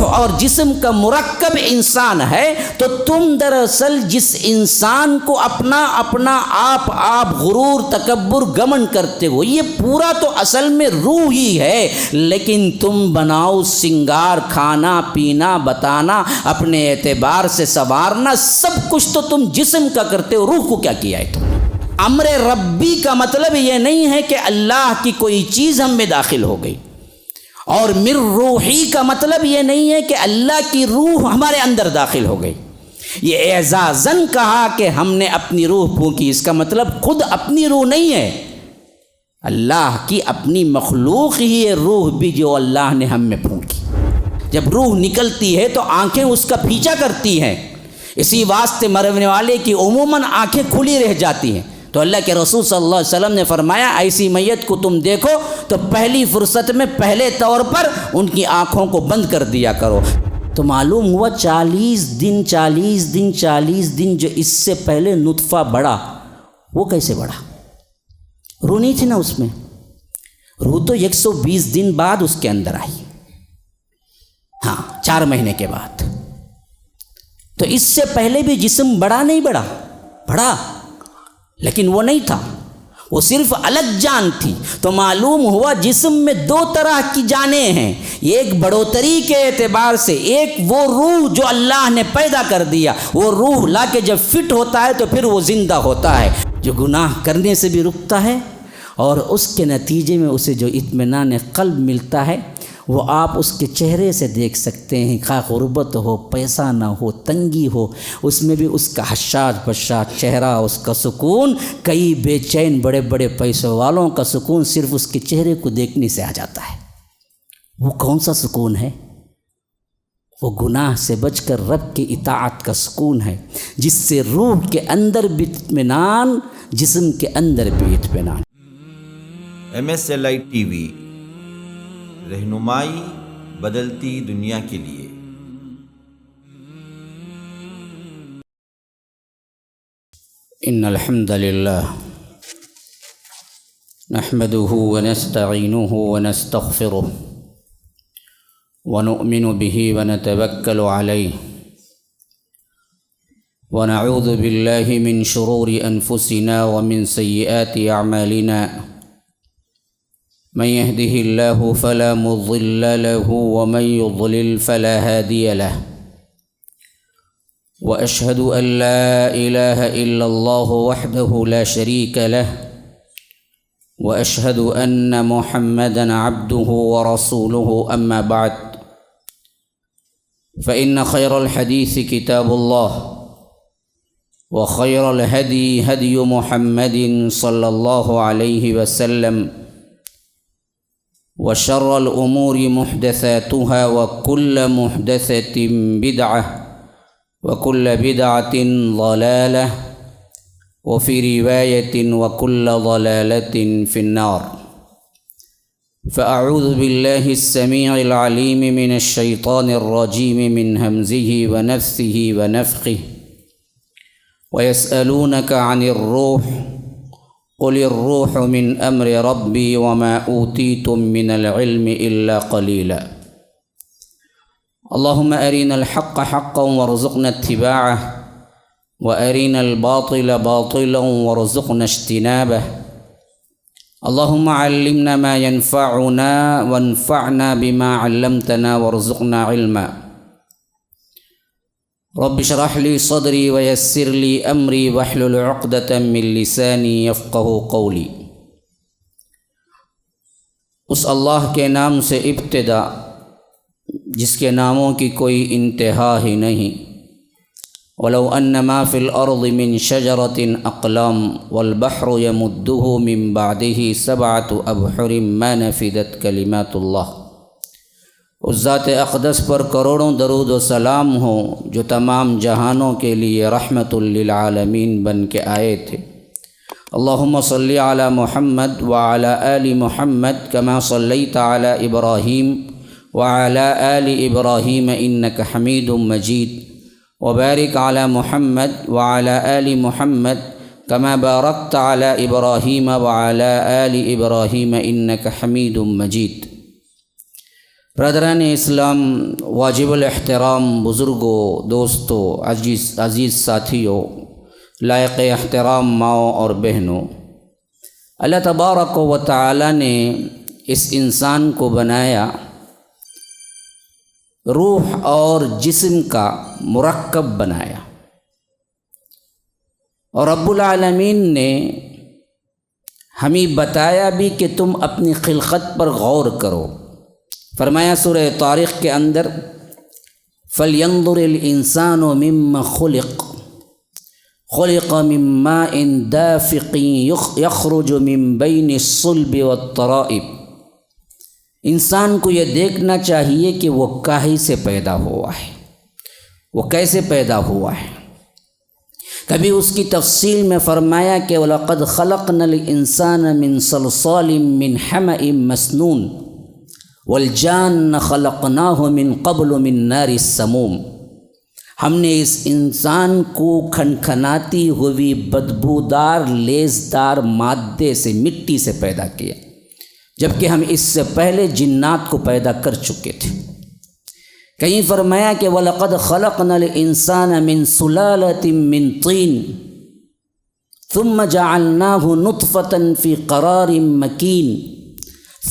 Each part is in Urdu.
اور جسم کا مرکب انسان ہے، تو تم دراصل جس انسان کو اپنا آپ غرور، تکبر، گمن کرتے ہو، یہ پورا تو اصل میں روح ہی ہے، لیکن تم بناؤ سنگار، کھانا پینا، بتانا، اپنے اعتبار سے سنوارنا، سب کچھ تو تم جسم کا کرتے ہو، روح کو کیا کیا ہے تم نے؟ امر ربی کا مطلب یہ نہیں ہے کہ اللہ کی کوئی چیز ہم میں داخل ہو گئی، اور مر روحی کا مطلب یہ نہیں ہے کہ اللہ کی روح ہمارے اندر داخل ہو گئی۔ یہ اعزازاً کہا کہ ہم نے اپنی روح پھونکی، اس کا مطلب خود اپنی روح نہیں ہے، اللہ کی اپنی مخلوق ہی ہے روح بھی، جو اللہ نے ہم میں پھونکی۔ جب روح نکلتی ہے تو آنکھیں اس کا پیچھا کرتی ہیں، اسی واسطے مرنے والے کی عموماً آنکھیں کھلی رہ جاتی ہیں، تو اللہ کے رسول صلی اللہ علیہ وسلم نے فرمایا ایسی میت کو تم دیکھو تو پہلی فرصت میں پہلے طور پر ان کی آنکھوں کو بند کر دیا کرو۔ تو معلوم ہوا 40 دن جو اس سے پہلے نطفہ بڑھا، وہ کیسے بڑھا؟ روح نہیں تھی نا اس میں، روح تو 120 دن بعد اس کے اندر آئی، ہاں 4 مہینے کے بعد۔ تو اس سے پہلے بھی جسم بڑا نہیں بڑا، لیکن وہ نہیں تھا، وہ صرف الگ جان تھی۔ تو معلوم ہوا جسم میں 2 طرح کی جانیں ہیں، ایک بڑھوتری کے اعتبار سے، ایک وہ روح جو اللہ نے پیدا کر دیا، وہ روح لا کے جب فٹ ہوتا ہے تو پھر وہ زندہ ہوتا ہے، جو گناہ کرنے سے بھی رکتا ہے، اور اس کے نتیجے میں اسے جو اطمینان قلب ملتا ہے وہ آپ اس کے چہرے سے دیکھ سکتے ہیں، خواہ غربت ہو، پیسہ نہ ہو، تنگی ہو، اس میں بھی اس کا حشاش بشاش چہرہ، اس کا سکون، کئی بے چین بڑے بڑے پیسوں والوں کا سکون صرف اس کے چہرے کو دیکھنے سے آ جاتا ہے۔ وہ کون سا سکون ہے؟ وہ گناہ سے بچ کر رب کی اطاعت کا سکون ہے، جس سے روح کے اندر بھی اطمینان، جسم کے اندر بھی اطمینان۔ MSLI TV، رہنمائی بدلتی دنیا کے لیے۔ ان الحمد للہ نحمده ونستعینه ونستغفره ونؤمن به ونتوکل علیہ ونعوذ باللہ من شرور انفسنا ومن سیئات اعمالنا، من يهده الله فلا مضل له ومن يضلل فلا هادي له، وأشهد أن لا إله إلا الله وحده لا شريك له، وأشهد أن محمدًا عبده ورسوله، أما بعد، فإن خير الحديث كتاب الله، وخير الهدي هدي محمد صلى الله عليه وسلم، وشر الأمور محدثاتها، وكل محدثة بدعة، وكل بدعة ضلالة، وفي رواية وكل ضلالة في النار۔ فأعوذ بالله السميع العليم من الشيطان الرجيم من همزه ونفثه ونفخه، ويسألونك عن الروح، قل الروح من أمر ربي وما أوتيتم من العلم إلا قليلا۔ اللهم أرنا الحق حقا وارزقنا اتباعه، وأرنا الباطل باطلا وارزقنا اجتنابه۔ اللهم علمنا ما ينفعنا وانفعنا بما علمتنا وارزقنا علما۔ رب اشرح لي صدري ويسر لي أمري واحلل عقدة من لساني يفقهوا قولي۔ اس اللہ کے نام سے ابتدا جس کے ناموں کی کوئی انتہا ہی نہیں۔ ولو ان ما فی الارض من شجرۃ اقلام والبحر یمدہ من بعدہ سبعۃ ابحر ما نفدت کلمات اللہ۔ اس ذات اقدس پر کروڑوں درود و سلام ہوں جو تمام جہانوں کے لیے رحمت للعالمین بن کے آئے تھے۔ اللہم صلی علی محمد وعلی آل محمد کما صلیت علی ابراہیم وعلی آل ابراہیم انک حمید مجید، وبارک علی محمد وعلی آل محمد کما بارکت علی ابراہیم وعلی آل ابراہیم انک حمید مجید۔ برادران اسلام، واجب الاحترام بزرگوں، دوستوں، عزیز ساتھیوں، لائق احترام ماؤں اور بہنوں، اللہ تبارک و تعالی نے اس انسان کو بنایا روح اور جسم کا مرکب بنایا، اور رب العالمین نے ہمیں بتایا بھی کہ تم اپنی خلقت پر غور کرو۔ فرمایا سورہ طارق کے اندر، فَلْيَنظُرِ الْإِنسَانُ مِمَّا خُلِقَ خُلِقَ مِن مَّاءٍ دَافِقٍ يَخْرُجُ مِن بَيْنِ الصُّلْبِ وَالتَّرَائِبِ۔ انسان کو یہ دیکھنا چاہیے کہ وہ کاہی سے پیدا ہوا ہے، وہ کیسے پیدا ہوا ہے۔ کبھی اس کی تفصیل میں فرمایا کہ وَلَقَدْ خَلَقْنَا الْإِنسَانَ مِن صَلْصَالٍ مِّن حَمَإٍ مَّسْنُونٍ وَالْجَانَّ خَلَقْنَاهُ مِن قَبْلُ مِن نَارِ السَّمُومِ۔ ہم نے اس انسان کو کھنکھناتی ہوئی بدبودار لیزدار مادے سے، مٹی سے پیدا کیا، جبکہ ہم اس سے پہلے جنات کو پیدا کر چکے تھے۔ کہیں فرمایا کہ وَلَقَدْ خَلَقْنَا الْإِنسَانَ مِن سُلَالَةٍ مِّن طِينٍ ثُمَّ جَعَلْنَاهُ نُطْفَةً فِي قَرَارٍ مَّكِينٍ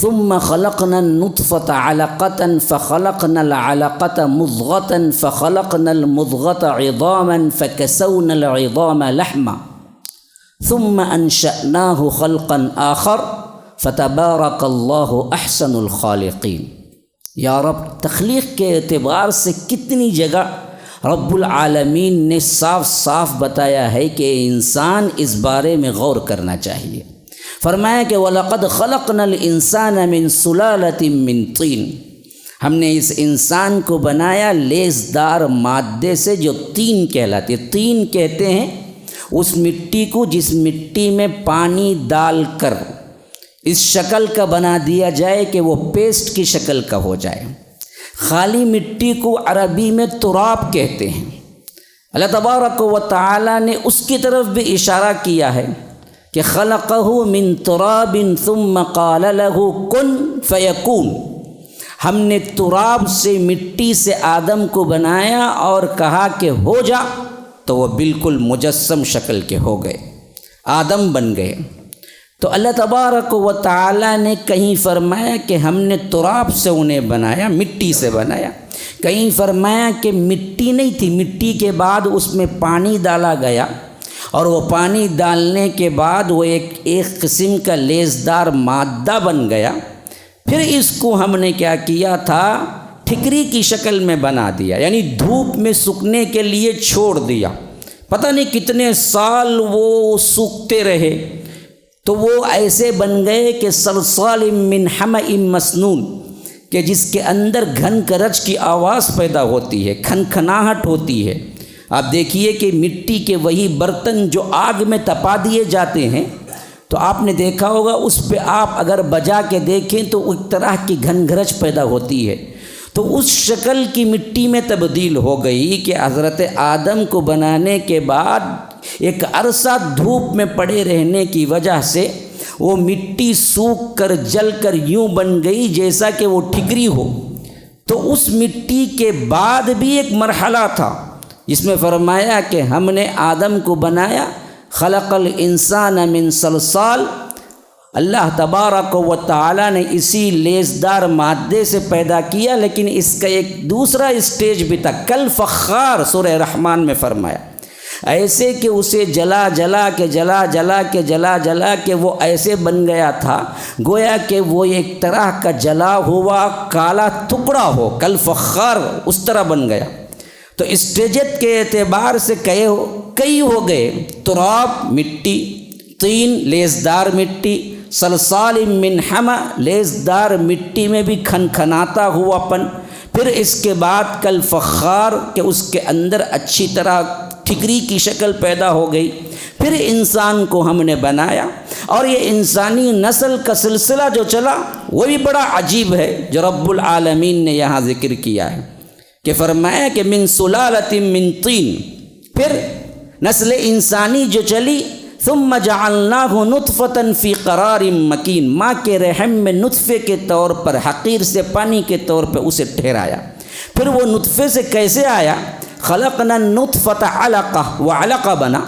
ثُمَّ خَلَقْنَا النُّطْفَةَ عَلَقَةً فَخَلَقْنَا الْعَلَقَةَ مُضْغَةً فَخَلَقْنَا الْمُضْغَةَ عِظَامًا فَكَسَوْنَا الْعِظَامَ لَحْمًا ثُمَّ أَنشَأْنَاهُ خَلْقًا آخَرَ فَتَبَارَكَ اللَّهُ أَحْسَنُ الْخَالِقِينَ۔ یا رب، تخلیق کے اعتبار سے کتنی جگہ رب العالمین نے صاف صاف بتایا ہے کہ انسان اس بارے میں غور کرنا چاہیے۔ فرمایا کہ وَلَقَدْ خَلَقْنَا الْإِنسَانَ مِن سُلَالَةٍ مِّن طِينٍ، ہم نے اس انسان کو بنایا لیزدار مادے سے جو طین کہلاتی ہے۔ طین کہتے ہیں اس مٹی کو جس مٹی میں پانی ڈال کر اس شکل کا بنا دیا جائے کہ وہ پیسٹ کی شکل کا ہو جائے۔ خالی مٹی کو عربی میں تراب کہتے ہیں۔ اللہ تبارک و تعالی نے اس کی طرف بھی اشارہ کیا ہے کہ خلقہ من تراب ثم قال له کن فیکون، ہم نے تراب سے، مٹی سے آدم کو بنایا اور کہا کہ ہو جا، تو وہ بالکل مجسم شکل کے ہو گئے، آدم بن گئے۔ تو اللہ تبارک و تعالی نے کہیں فرمایا کہ ہم نے تراب سے انہیں بنایا، مٹی سے بنایا، کہیں فرمایا کہ مٹی نہیں تھی، مٹی کے بعد اس میں پانی ڈالا گیا، اور وہ پانی ڈالنے کے بعد وہ ایک قسم کا لیزدار مادہ بن گیا۔ پھر اس کو ہم نے کیا کیا تھا، ٹھکری کی شکل میں بنا دیا، یعنی دھوپ میں سوکھنے کے لیے چھوڑ دیا۔ پتہ نہیں کتنے سال وہ سوکھتے رہے، تو وہ ایسے بن گئے کہ صلصال من حمأ مسنون، کہ جس کے اندر گھن کرچ کی آواز پیدا ہوتی ہے، کھنکھناہٹ ہوتی ہے۔ آپ دیکھیے کہ مٹی کے وہی برتن جو آگ میں تپا دیے جاتے ہیں، تو آپ نے دیکھا ہوگا اس پہ آپ اگر بجا کے دیکھیں تو ایک طرح کی گھن گرچ پیدا ہوتی ہے۔ تو اس شکل کی مٹی میں تبدیل ہو گئی کہ حضرت آدم کو بنانے کے بعد ایک عرصہ دھوپ میں پڑے رہنے کی وجہ سے وہ مٹی سوکھ کر جل کر یوں بن گئی جیسا کہ وہ ٹھکری ہو۔ تو اس مٹی کے بعد بھی ایک مرحلہ تھا جس میں فرمایا کہ ہم نے آدم کو بنایا، خلق الانسان من صلصال، اللہ تبارک و تعالی نے اسی لیزدار مادے سے پیدا کیا، لیکن اس کا ایک دوسرا اسٹیج بھی تھا، کل فخار سورہ رحمان میں فرمایا، ایسے کہ اسے جلا جلا کے وہ ایسے بن گیا تھا گویا کہ وہ ایک طرح کا جلا ہوا کالا ٹکڑا ہو، کل فخار اس طرح بن گیا۔ تو اسٹیجت کے اعتبار سے کئی ہو گئے، تراب مٹی، طین لیزدار مٹی، صلصال من حمأ لیزدار مٹی میں بھی کھنکھناتا ہوا پن، پھر اس کے بعد کل فخار کہ اس کے اندر اچھی طرح ٹھکری کی شکل پیدا ہو گئی۔ پھر انسان کو ہم نے بنایا، اور یہ انسانی نسل کا سلسلہ جو چلا وہ بھی بڑا عجیب ہے جو رب العالمین نے یہاں ذکر کیا ہے کہ فرمایا کہ من سلالۃ من طین، پھر نسل انسانی جو چلی ثم جعلناہ نطفۃ فی قرار مکین، ماں کے رحم میں نطفے کے طور پر، حقیر سے پانی کے طور پہ اسے ٹھہرایا۔ پھر وہ نطفے سے کیسے آیا؟ خلقنا النطفۃ علقہ، وہ علقہ بنا،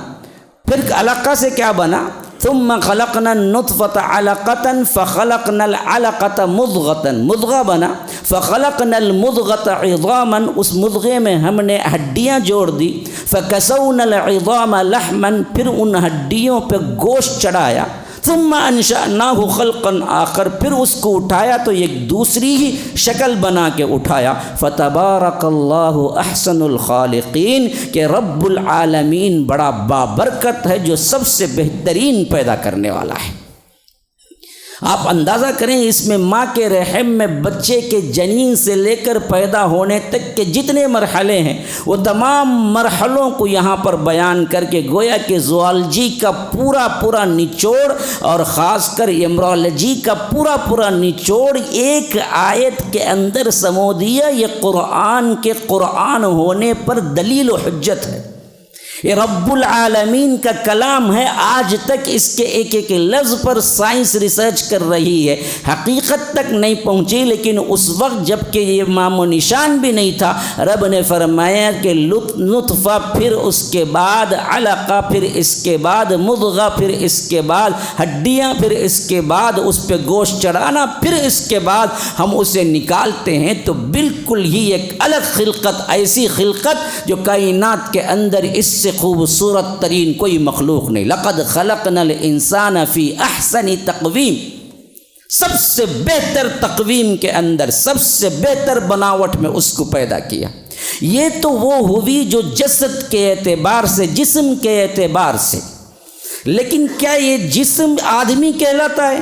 پھر علقہ سے کیا بنا؟ ثم خلقنا النطفۃ علقۃ فخلقنا العلقۃ مضغۃ، مضغہ بنا، فخلقنا المضغۃ عظاما، اس مضغے میں ہم نے ہڈیاں جوڑ دی، فکسونا العظام لحما، پھر ان ہڈیوں پہ گوشت چڑھایا، ثم انشأناہ خلقا آخر، پھر اس کو اٹھایا تو ایک دوسری ہی شکل بنا کے اٹھایا۔ فتبارک اللہ احسن الخالقین، کہ رب العالمین بڑا بابرکت ہے جو سب سے بہترین پیدا کرنے والا ہے۔ آپ اندازہ کریں اس میں ماں کے رحم میں بچے کے جنین سے لے کر پیدا ہونے تک کے جتنے مرحلے ہیں وہ تمام مرحلوں کو یہاں پر بیان کر کے گویا کہ زوالوجی کا پورا نچوڑ اور خاص کر ایمبرولوجی کا پورا نچوڑ ایک آیت کے اندر سمو دیا۔ یہ قرآن کے قرآن ہونے پر دلیل و حجت ہے، یہ رب العالمین کا کلام ہے۔ آج تک اس کے ایک ایک لفظ پر سائنس ریسرچ کر رہی ہے، حقیقت تک نہیں پہنچی، لیکن اس وقت جب کہ یہ نام و نشان بھی نہیں تھا، رب نے فرمایا کہ نطفہ، پھر اس کے بعد علقہ، پھر اس کے بعد مضغہ، پھر اس کے بعد ہڈیاں، پھر اس کے بعد اس پہ گوشت چڑھانا، پھر اس کے بعد ہم اسے نکالتے ہیں تو بالکل ہی ایک الگ خلقت، ایسی خلقت جو کائنات کے اندر اس سے خوبصورت ترین کوئی مخلوق نہیں۔ لقد خلقنا الانسان فی احسن تقویم، سب سے بہتر تقویم کے اندر، سب سے بہتر بناوٹ میں اس کو پیدا کیا۔ یہ تو وہ ہوئی جو جسد کے اعتبار سے، جسم کے اعتبار سے، لیکن کیا یہ جسم آدمی کہلاتا ہے؟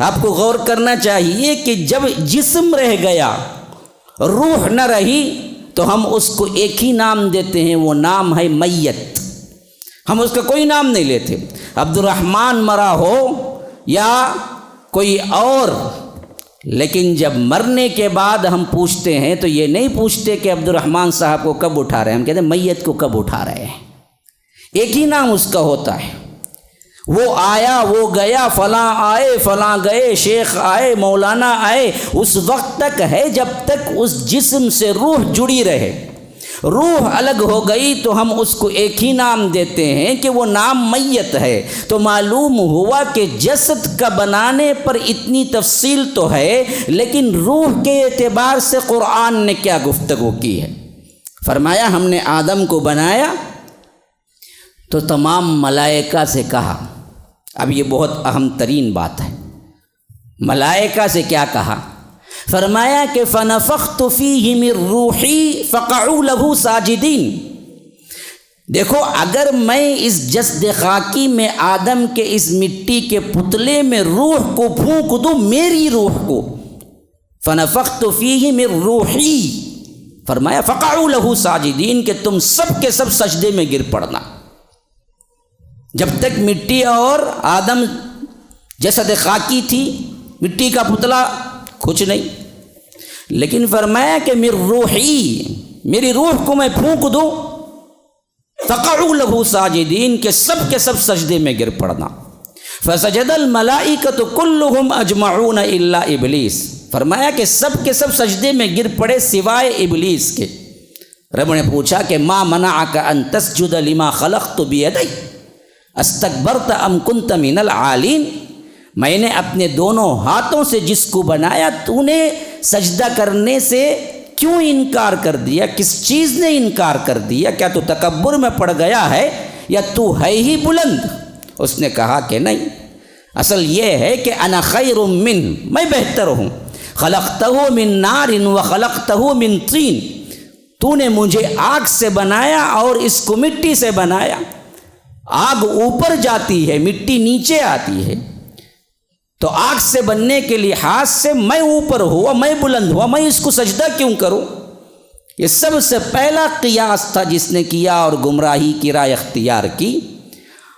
آپ کو غور کرنا چاہیے کہ جب جسم رہ گیا، روح نہ رہی، تو ہم اس کو ایک ہی نام دیتے ہیں، وہ نام ہے میت۔ ہم اس کا کوئی نام نہیں لیتے۔ عبد الرحمن مرا ہو یا کوئی اور، لیکن جب مرنے کے بعد ہم پوچھتے ہیں تو یہ نہیں پوچھتے کہ عبد الرحمن صاحب کو کب اٹھا رہے ہیں، ہم کہتے ہیں میت کو کب اٹھا رہے ہیں۔ ایک ہی نام اس کا ہوتا ہے۔ وہ آیا، وہ گیا، فلاں آئے، فلاں گئے، شیخ آئے، مولانا آئے، اس وقت تک ہے جب تک اس جسم سے روح جڑی رہے۔ روح الگ ہو گئی تو ہم اس کو ایک ہی نام دیتے ہیں کہ وہ نام میت ہے۔ تو معلوم ہوا کہ جسد کا بنانے پر اتنی تفصیل تو ہے، لیکن روح کے اعتبار سے قرآن نے کیا گفتگو کی ہے؟ فرمایا ہم نے آدم کو بنایا تو تمام ملائکہ سے کہا، اب یہ بہت اہم ترین بات ہے، ملائکہ سے کیا کہا؟ فرمایا کہ فنفخت فیہ من روحی فقعوا لہ ساجدین۔ دیکھو، اگر میں اس جسد خاکی میں آدم کے اس مٹی کے پتلے میں روح کو پھونک دوں، میری روح کو، فنفخت فیہ من روحی، فرمایا فقعوا لہ ساجدین، کہ تم سب کے سب سجدے میں گر پڑنا۔ جب تک مٹی اور آدم جسد خاکی تھی، مٹی کا پتلا، کچھ نہیں، لیکن فرمایا کہ میری روحی، میری روح کو میں پھونک دوں، فقعوا لہ ساجدین، کہ سب کے سب سجدے میں گر پڑنا۔ فسجد الملائکۃ کلہم اجمعون الا ابلیس، فرمایا کہ سب کے سب سجدے میں گر پڑے سوائے ابلیس کے۔ رب نے پوچھا کہ ما منعک ان تسجد لما خلقت بیدی استکبرت ام کنت من العالین، میں نے اپنے دونوں ہاتھوں سے جس کو بنایا، تو نے سجدہ کرنے سے کیوں انکار کر دیا؟ کس چیز نے انکار کر دیا؟ کیا تو تکبر میں پڑ گیا ہے یا تو ہے ہی بلند؟ اس نے کہا کہ نہیں، اصل یہ ہے کہ انا خیر من، میں بہتر ہوں، خلقتہ من نار و خلقتہ من طین، تو نے مجھے آگ سے بنایا اور اس کو مٹی سے بنایا۔ آگ اوپر جاتی ہے، مٹی نیچے آتی ہے، تو آگ سے بننے کے لحاظ سے میں اوپر ہوا، میں بلند ہوا، میں اس کو سجدہ کیوں کروں؟ یہ سب سے پہلا قیاس تھا جس نے کیا اور گمراہی کی راہ اختیار کی،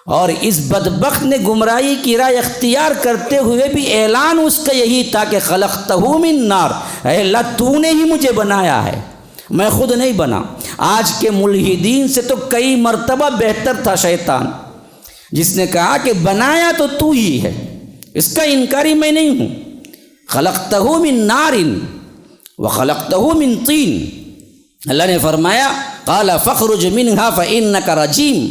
اور اس بدبخت نے گمراہی کی راہ اختیار کرتے ہوئے بھی اعلان اس کا یہی تھا کہ خلقتہ من نار، اے اللہ تو نے ہی مجھے بنایا ہے، میں خود نہیں بنا۔ آج کے ملحدین سے تو کئی مرتبہ بہتر تھا شیطان، جس نے کہا کہ بنایا تو ہی ہے، اس کا انکاری میں نہیں ہوں۔ خلقتہ من نار وخلقتہ من طین، اللہ نے فرمایا قال فاخرج منہا فإنک رجیم،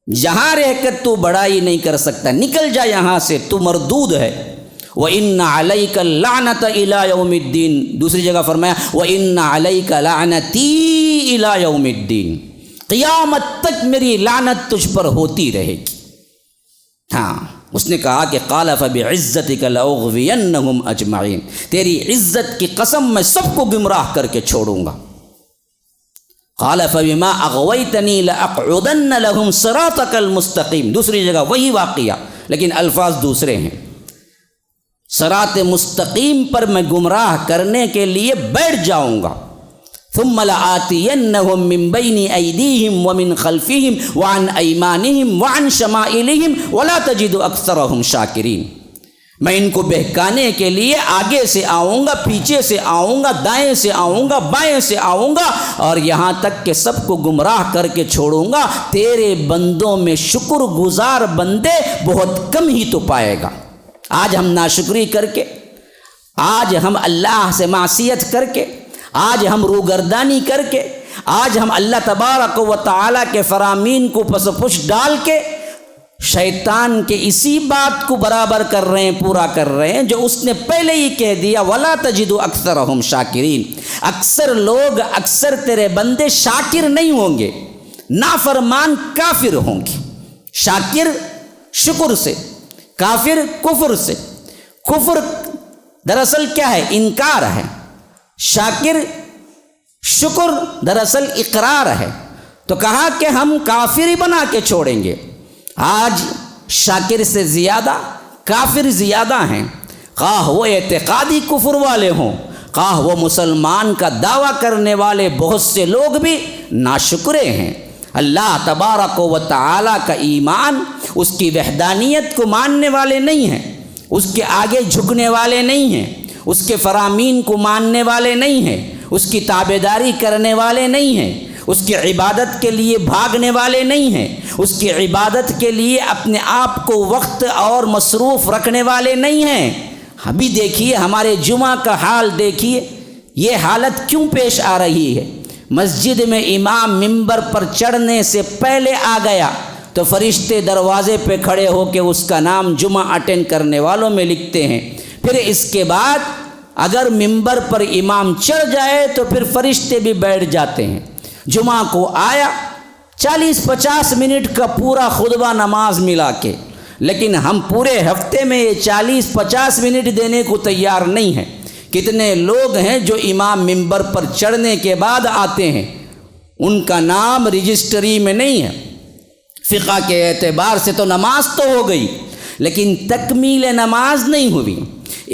جہاں رہ کر تو بڑائی نہیں کر سکتا، نکل جا یہاں سے، تو مردود ہے۔ وَإِنَّ عَلَيْكَ اللَّعْنَةَ إِلَىٰ يَوْمِ الدِّينِ، دوسری جگہ فرمایا وَإِنَّ عَلَيْكَ لَعْنَتِي إِلَىٰ يَوْمِ الدِّينِ، قیامت تک میری لعنت تجھ پر ہوتی رہے گی۔ ہاں، اس نے کہا کہ قال فبعزتک لأغوینہم اجمعین، تیری عزت کی قسم میں سب کو گمراہ کر کے چھوڑوں گا۔ قال فبما اغویتنی لاقعدن لهم صراطک المستقیم، دوسری جگہ وہی واقعہ لیکن الفاظ دوسرے ہیں۔ صراط مستقیم پر میں گمراہ کرنے کے لیے بیٹھ جاؤں گا۔ ثم لآتینہم من بین ایدیہم ومن خلفہم وعن ایمانہم وعن شمائلہم ولا تجد اکثرہم شاکرین، میں ان کو بہکانے کے لیے آگے سے آؤں گا، پیچھے سے آؤں گا، دائیں سے آؤں گا، بائیں سے آؤں گا، اور یہاں تک کہ سب کو گمراہ کر کے چھوڑوں گا۔ تیرے بندوں میں شکر گزار بندے بہت کم ہی تو پائے گا۔ آج ہم ناشکری کر کے، آج ہم اللہ سے معصیت کر کے، آج ہم روگردانی کر کے، آج ہم اللہ تبارک و تعالیٰ کے فرامین کو پس پش ڈال کے شیطان کے اسی بات کو برابر کر رہے ہیں، پورا کر رہے ہیں جو اس نے پہلے ہی کہہ دیا وَلَا تَجِدُ أَكْثَرَهُمْ شَاكِرِينَ، اکثر لوگ، اکثر تیرے بندے شاکر نہیں ہوں گے، نافرمان کافر ہوں گے۔ شاکر شکر سے، کافر کفر سے۔ کفر دراصل کیا ہے؟ انکار ہے۔ شاکر شکر دراصل اقرار ہے۔ تو کہا کہ ہم کافر ہی بنا کے چھوڑیں گے۔ آج شاکر سے زیادہ کافر زیادہ ہیں، خواہ وہ اعتقادی کفر والے ہوں، خواہ وہ مسلمان کا دعویٰ کرنے والے بہت سے لوگ بھی ناشکرے ہیں۔ اللہ تبارک و تعالیٰ کا ایمان، اس کی وحدانیت کو ماننے والے نہیں ہیں، اس کے آگے جھکنے والے نہیں ہیں، اس کے فرامین کو ماننے والے نہیں ہیں، اس کی تابعداری کرنے والے نہیں ہیں، اس کی عبادت کے لیے بھاگنے والے نہیں ہیں، اس کی عبادت کے لیے اپنے آپ کو وقت اور مصروف رکھنے والے نہیں ہیں۔ ابھی دیکھیے ہمارے جمعہ کا حال دیکھیے، یہ حالت کیوں پیش آ رہی ہے؟ مسجد میں امام ممبر پر چڑھنے سے پہلے آ گیا تو فرشتے دروازے پہ کھڑے ہو کے اس کا نام جمعہ اٹینڈ کرنے والوں میں لکھتے ہیں۔ پھر اس کے بعد اگر ممبر پر امام چڑھ جائے تو پھر فرشتے بھی بیٹھ جاتے ہیں۔ جمعہ کو آیا 40-50 منٹ کا پورا خطبہ نماز ملا کے، لیکن ہم پورے ہفتے میں یہ 40-50 منٹ دینے کو تیار نہیں ہیں۔ کتنے لوگ ہیں جو امام ممبر پر چڑھنے کے بعد آتے ہیں، ان کا نام رجسٹری میں نہیں ہے۔ فقہ کے اعتبار سے تو نماز تو ہو گئی، لیکن تکمیل نماز نہیں ہوئی۔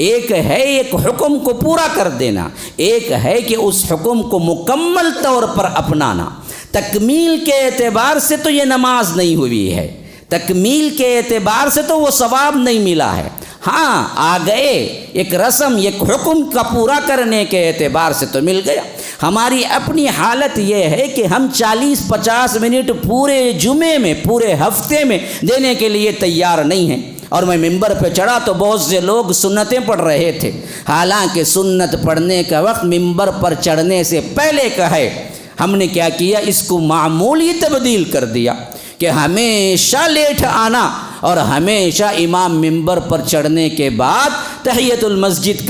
ایک ہے ایک حکم کو پورا کر دینا، ایک ہے کہ اس حکم کو مکمل طور پر اپنانا۔ تکمیل کے اعتبار سے تو یہ نماز نہیں ہوئی ہے، تکمیل کے اعتبار سے تو وہ ثواب نہیں ملا ہے۔ ہاں آ گئے ایک رسم، ایک حکم کا پورا کرنے کے اعتبار سے تو مل گیا۔ ہماری اپنی حالت یہ ہے کہ ہم 40-50 منٹ پورے جمعے میں، پورے ہفتے میں دینے کے لیے تیار نہیں ہیں۔ اور میں ممبر پہ چڑھا تو بہت سے لوگ سنتیں پڑھ رہے تھے، حالانکہ سنت پڑھنے کا وقت ممبر پر چڑھنے سے پہلے کا ہے۔ ہم نے کیا کیا؟ اس کو معمول ہی تبدیل کر دیا کہ ہمیشہ لیٹ آنا اور ہمیشہ امام ممبر پر چڑھنے کے بعد تحیۃ المسجد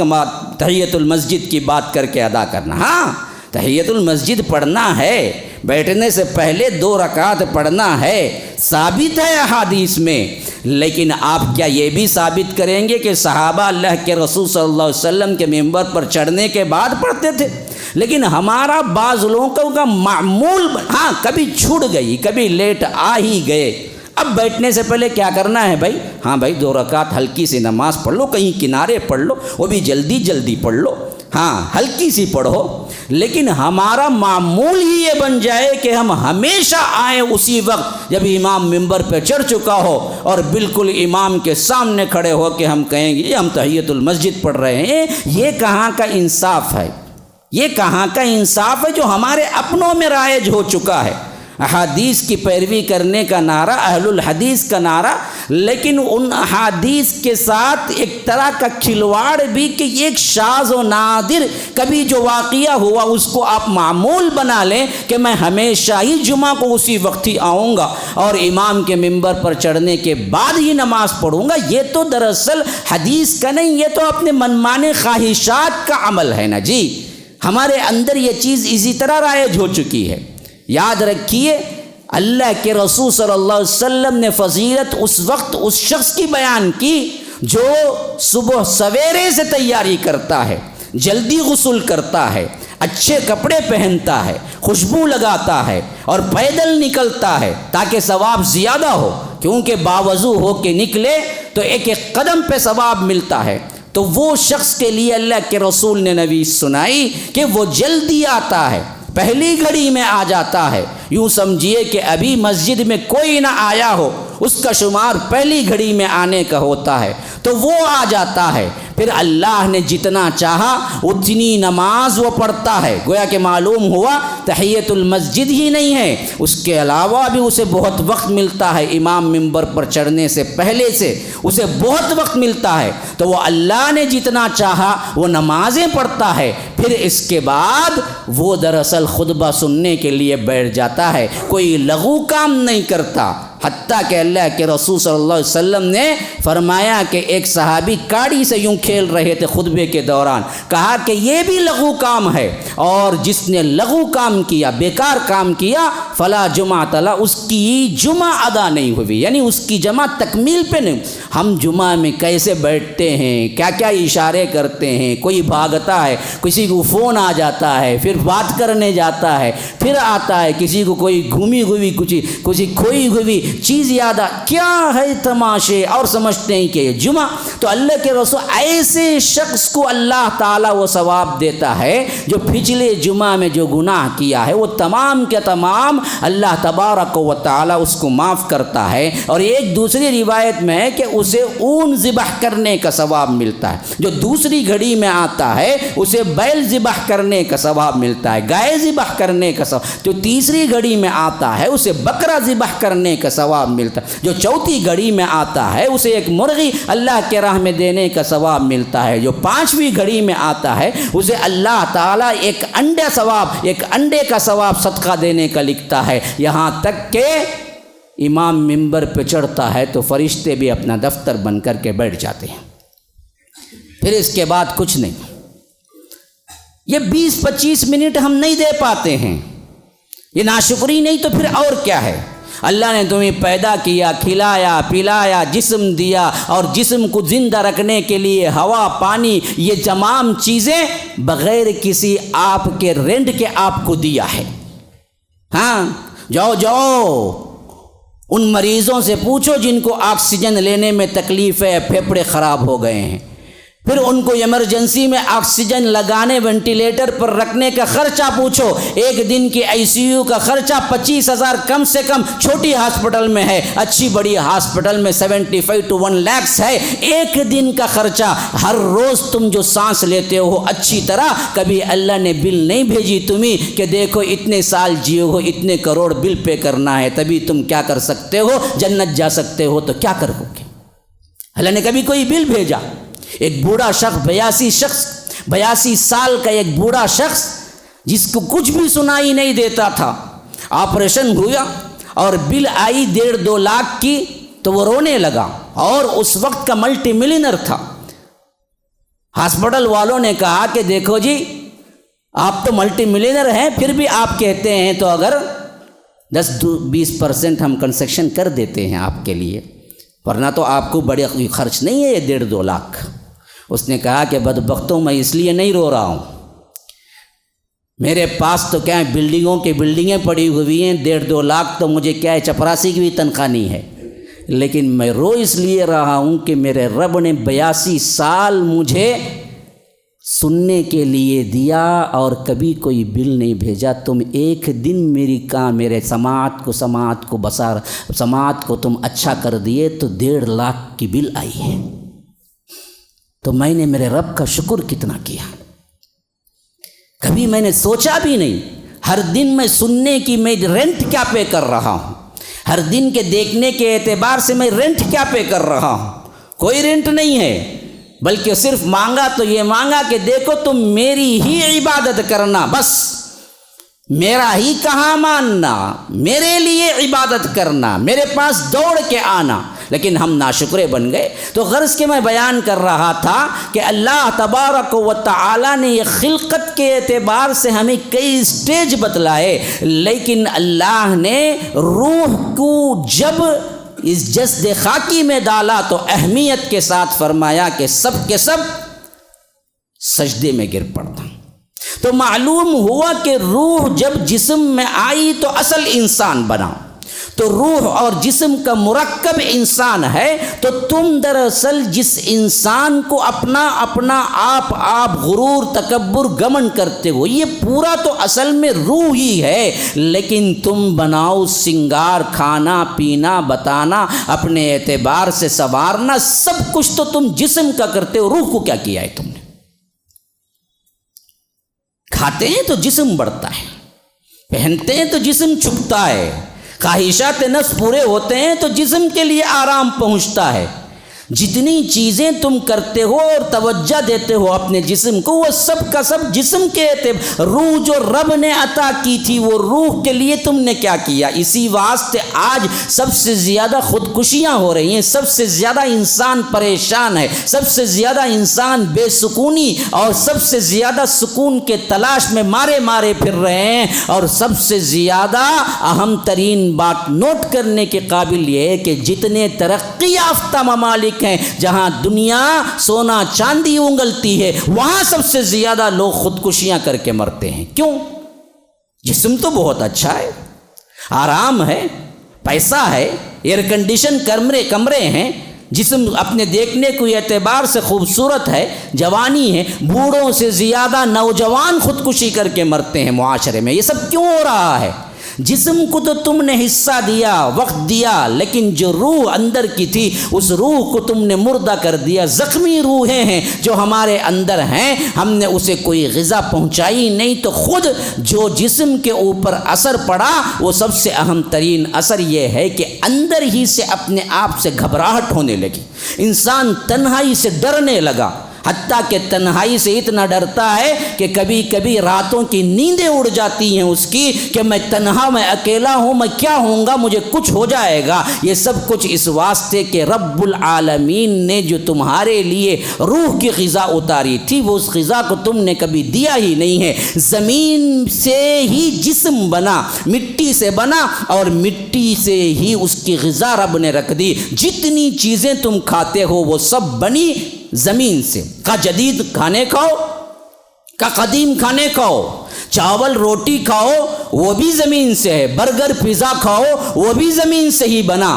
کی بات کر کے ادا کرنا۔ ہاں تحیۃ المسجد پڑھنا ہے، بیٹھنے سے پہلے 2 رکعت پڑھنا ہے، ثابت ہے احادیث میں۔ لیکن آپ کیا یہ بھی ثابت کریں گے کہ صحابہ اللہ کے رسول صلی اللہ علیہ وسلم کے ممبر پر چڑھنے کے بعد پڑھتے تھے؟ لیکن ہمارا بعض لوگوں کا معمول، ہاں کبھی چھوٹ گئی، کبھی لیٹ آ ہی گئے۔ اب بیٹھنے سے پہلے کیا کرنا ہے بھائی؟ ہاں بھائی 2 رکعت ہلکی سی نماز پڑھ لو، کہیں کنارے پڑھ لو، وہ بھی جلدی جلدی پڑھ لو، ہاں ہلکی سی پڑھو۔ لیکن ہمارا معمول ہی یہ بن جائے کہ ہم ہمیشہ آئیں اسی وقت جب امام ممبر پہ چڑھ چکا ہو، اور بالکل امام کے سامنے کھڑے ہو کے ہم کہیں گے ہم تحیۃ المسجد پڑھ رہے ہیں۔ یہ کہاں کا انصاف ہے؟ یہ کہاں کا انصاف ہے جو ہمارے اپنوں میں رائج ہو چکا ہے؟ احادیث کی پیروی کرنے کا نعرہ، اہل الحدیث کا نعرہ، لیکن ان احادیث کے ساتھ ایک طرح کا کھلواڑ بھی کہ ایک شاذ و نادر کبھی جو واقعہ ہوا اس کو آپ معمول بنا لیں کہ میں ہمیشہ ہی جمعہ کو اسی وقت ہی آؤں گا اور امام کے ممبر پر چڑھنے کے بعد ہی نماز پڑھوں گا، یہ تو دراصل حدیث کا نہیں، یہ تو اپنے منمانے خواہشات کا عمل ہے نا جی۔ ہمارے اندر یہ چیز اسی طرح رائج ہو چکی ہے۔ یاد رکھیے اللہ کے رسول صلی اللہ علیہ وسلم نے فضیلت اس وقت اس شخص کی بیان کی جو صبح سویرے سے تیاری کرتا ہے، جلدی غسل کرتا ہے، اچھے کپڑے پہنتا ہے، خوشبو لگاتا ہے اور پیدل نکلتا ہے تاکہ ثواب زیادہ ہو، کیونکہ باوضو ہو کے نکلے تو ایک ایک قدم پہ ثواب ملتا ہے۔ تو وہ شخص کے لیے اللہ کے رسول نے نویس سنائی کہ وہ جلدی آتا ہے، پہلی گھڑی میں آ جاتا ہے، یوں سمجھیے کہ ابھی مسجد میں کوئی نہ آیا ہو، اس کا شمار پہلی گھڑی میں آنے کا ہوتا ہے، تو وہ آ جاتا ہے، پھر اللہ نے جتنا چاہا اتنی نماز وہ پڑھتا ہے۔ گویا کہ معلوم ہوا تحیۃ المسجد ہی نہیں ہے، اس کے علاوہ بھی اسے بہت وقت ملتا ہے، امام ممبر پر چڑھنے سے پہلے سے اسے بہت وقت ملتا ہے، تو وہ اللہ نے جتنا چاہا وہ نمازیں پڑھتا ہے، پھر اس کے بعد وہ دراصل خطبہ سننے کے لیے بیٹھ جاتا ہے، کوئی لغو کام نہیں کرتا۔ حتیٰ کہ اللہ کے رسول صلی اللہ علیہ وسلم نے فرمایا کہ ایک صحابی کاڑی سے یوں کھیل رہے تھے خطبے کے دوران، کہا کہ یہ بھی لغو کام ہے، اور جس نے لغو کام کیا، بیکار کام کیا، فلا جمعۃ لہ، اس کی جمعہ ادا نہیں ہوئی، یعنی اس کی جمعہ تکمیل پہ نہیں۔ ہم جمعہ میں کیسے بیٹھتے ہیں، کیا کیا اشارے کرتے ہیں، کوئی بھاگتا ہے، کسی کو فون آ جاتا ہے، پھر بات کرنے جاتا ہے، پھر آتا ہے، کسی کو کوئی گھومی ہوئی کچھ کھوئی ہوئی چیز یاد کیا ہے تماشے، اور سمجھتے ہیں کہ یہ جمعہ۔ تو اللہ کے رسول ایسے شخص کو اللہ تعالیٰ وہ ثواب دیتا ہے جو پچھلے جمعہ میں جو گناہ کیا ہے وہ تمام کے تمام اللہ تبارک و تعالیٰ اس کو معاف کرتا ہے۔ اور ایک دوسری روایت میں ہے کہ اسے اون ذبح کرنے کا ثواب ملتا ہے، جو دوسری گھڑی میں آتا ہے اسے بیل ذبح کرنے کا ثواب ملتا ہے، گائے ذبح کرنے کا ثواب، جو تیسری گھڑی میں آتا ہے اسے بکرا ذبح کرنے کا ثواب ملتا ہے، جو چوتھی گھڑی میں آتا ہے اسے ایک مرغی اللہ کے راہ میں دینے کا ثواب ملتا ہے، جو پانچویں گھڑی میں آتا ہے اسے اللہ تعالیٰ ایک انڈے کا ثواب صدقہ دینے کا لکھتا ہے، یہاں تک کہ امام ممبر پہ چڑھتا ہے تو فرشتے بھی اپنا دفتر بن کر کے بیٹھ جاتے ہیں۔ پھر اس کے بعد کچھ نہیں، یہ 20-25 منٹ ہم نہیں دے پاتے ہیں، یہ ناشکری نہیں تو پھر اور کیا ہے؟ اللہ نے تمہیں پیدا کیا، کھلایا پلایا، جسم دیا، اور جسم کو زندہ رکھنے کے لیے ہوا، پانی، یہ تمام چیزیں بغیر کسی آپ کے رینٹ کے آپ کو دیا ہے۔ ہاں، جاؤ ان مریضوں سے پوچھو جن کو آکسیجن لینے میں تکلیف ہے، پھیپھڑے خراب ہو گئے ہیں، پھر ان کو ایمرجنسی میں آکسیجن لگانے، وینٹیلیٹر پر رکھنے کا خرچہ پوچھو، ایک دن کی ICU کا خرچہ 25,000 کم سے کم چھوٹی ہاسپٹل میں ہے، اچھی بڑی ہاسپٹل میں 75 to 1 lakhs ہے ایک دن کا خرچہ۔ ہر روز تم جو سانس لیتے ہو اچھی طرح، کبھی اللہ نے بل نہیں بھیجی تمہیں کہ دیکھو اتنے سال جیو ہو، اتنے کروڑ بل پے کرنا ہے، تبھی تم کیا کر سکتے ہو، جنت جا سکتے ہو، تو کیا کرو گے؟ اللہ نے کبھی کوئی بل بھیجا؟ ایک بوڑھا شخص 82 سال کا ایک بوڑھا شخص جس کو کچھ بھی سنائی نہیں دیتا تھا، آپریشن ہوا اور بل آئی 1.5-2 لاکھ کی تو وہ رونے لگا، اور اس وقت کا ملٹی ملینر تھا۔ ہاسپٹل والوں نے کہا کہ دیکھو جی آپ تو ملٹی ملینر ہیں، پھر بھی آپ کہتے ہیں تو اگر 10-20% ہم کنسیشن کر دیتے ہیں آپ کے لیے، ورنہ تو آپ کو بڑے خرچ نہیں ہے یہ 1.5-2 لاکھ۔ اس نے کہا کہ بدبختوں میں اس لیے نہیں رو رہا ہوں، میرے پاس تو کیا بلڈنگوں کی بلڈنگیں پڑی ہوئی ہیں، 1.5-2 لاکھ تو مجھے کیا ہے چپراسی کی بھی تنخواہ نہیں ہے، لیکن میں رو اس لیے رہا ہوں کہ میرے رب نے 82 سال مجھے سننے کے لیے دیا اور کبھی کوئی بل نہیں بھیجا۔ تم ایک دن میرے سماعت کو تم اچھا کر دیے تو 1.5 لاکھ کی بل آئی ہے، تو میں نے میرے رب کا شکر کتنا کیا۔ کبھی میں نے سوچا بھی نہیں، ہر دن میں سننے کی میں رینٹ کیا پے کر رہا ہوں، ہر دن کے دیکھنے کے اعتبار سے میں رینٹ کیا پے کر رہا ہوں؟ کوئی رینٹ نہیں ہے، بلکہ صرف مانگا تو یہ مانگا کہ دیکھو تم میری ہی عبادت کرنا، بس میرا ہی کہاں ماننا، میرے لیے عبادت کرنا، میرے پاس دوڑ کے آنا۔ لیکن ہم ناشکرے بن گئے۔ تو غرض کے میں بیان کر رہا تھا کہ اللہ تبارک و تعالی نے یہ خلقت کے اعتبار سے ہمیں کئی سٹیج بتلائے، لیکن اللہ نے روح کو جب اس جسد خاکی میں ڈالا تو اہمیت کے ساتھ فرمایا کہ سب کے سب سجدے میں گر پڑتا۔ تو معلوم ہوا کہ روح جب جسم میں آئی تو اصل انسان بنا، تو روح اور جسم کا مرکب انسان ہے۔ تو تم دراصل جس انسان کو اپنا آپ غرور تکبر گمن کرتے ہو، یہ پورا تو اصل میں روح ہی ہے، لیکن تم بناؤ سنگار، کھانا پینا بتانا، اپنے اعتبار سے سنوارنا، سب کچھ تو تم جسم کا کرتے ہو، روح کو کیا کیا ہے تم نے؟ کھاتے ہیں تو جسم بڑھتا ہے، پہنتے ہیں تو جسم چھپتا ہے، خواہشات نفس پورے ہوتے ہیں تو جسم کے لیے آرام پہنچتا ہے۔ جتنی چیزیں تم کرتے ہو اور توجہ دیتے ہو اپنے جسم کو، وہ سب کا سب جسم کے اعتبار، روح جو رب نے عطا کی تھی وہ روح کے لیے تم نے کیا کیا؟ اسی واسطے آج سب سے زیادہ خودکشیاں ہو رہی ہیں، سب سے زیادہ انسان پریشان ہے، سب سے زیادہ انسان بے سکونی اور سب سے زیادہ سکون کے تلاش میں مارے پھر رہے ہیں۔ اور سب سے زیادہ اہم ترین بات نوٹ کرنے کے قابل یہ ہے کہ جتنے ترقی یافتہ ممالک ہیں جہاں دنیا سونا چاندی اونگلتی ہے، وہاں سب سے زیادہ لوگ خودکشیاں کر کے مرتے ہیں۔ کیوں؟ جسم تو بہت اچھا ہے، آرام ہے، پیسہ ہے، ایئر کنڈیشن کمرے ہیں، جسم اپنے دیکھنے کو اعتبار سے خوبصورت ہے، جوانی ہے، بوڑھوں سے زیادہ نوجوان خودکشی کر کے مرتے ہیں معاشرے میں۔ یہ سب کیوں ہو رہا ہے؟ جسم کو تو تم نے حصہ دیا، وقت دیا، لیکن جو روح اندر کی تھی اس روح کو تم نے مردہ کر دیا۔ زخمی روحیں ہیں جو ہمارے اندر ہیں، ہم نے اسے کوئی غذا پہنچائی نہیں، تو خود جو جسم کے اوپر اثر پڑا وہ سب سے اہم ترین اثر یہ ہے کہ اندر ہی سے اپنے آپ سے گھبراہٹ ہونے لگی، انسان تنہائی سے ڈرنے لگا، حتیٰ کہ تنہائی سے اتنا ڈرتا ہے کہ کبھی کبھی راتوں کی نیندیں اڑ جاتی ہیں اس کی کہ میں تنہا، میں اکیلا ہوں، میں کیا ہوں گا، مجھے کچھ ہو جائے گا۔ یہ سب کچھ اس واسطے کہ رب العالمین نے جو تمہارے لیے روح کی غذا اتاری تھی وہ اس غذا کو تم نے کبھی دیا ہی نہیں ہے۔ زمین سے ہی جسم بنا، مٹی سے بنا، اور مٹی سے ہی اس کی غذا رب نے رکھ دی۔ جتنی چیزیں تم کھاتے ہو وہ سب بنی زمین سے، کا جدید کھانے کھاؤ، کا قدیم کھانے کھاؤ، چاول روٹی کھاؤ وہ بھی زمین سے ہے، برگر پیزا کھاؤ وہ بھی زمین سے ہی بنا،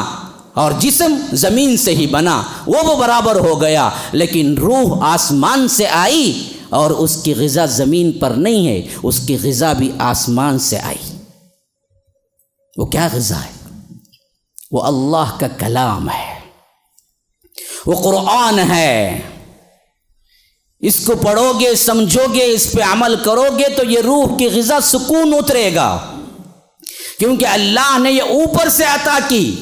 اور جسم زمین سے ہی بنا، وہ برابر ہو گیا۔ لیکن روح آسمان سے آئی اور اس کی غذا زمین پر نہیں ہے، اس کی غذا بھی آسمان سے آئی۔ وہ کیا غذا ہے؟ وہ اللہ کا کلام ہے، وہ قرآن ہے۔ اس کو پڑھو گے، سمجھو گے، اس پہ عمل کرو گے تو یہ روح کی غذا سکون اترے گا، کیونکہ اللہ نے یہ اوپر سے عطا کی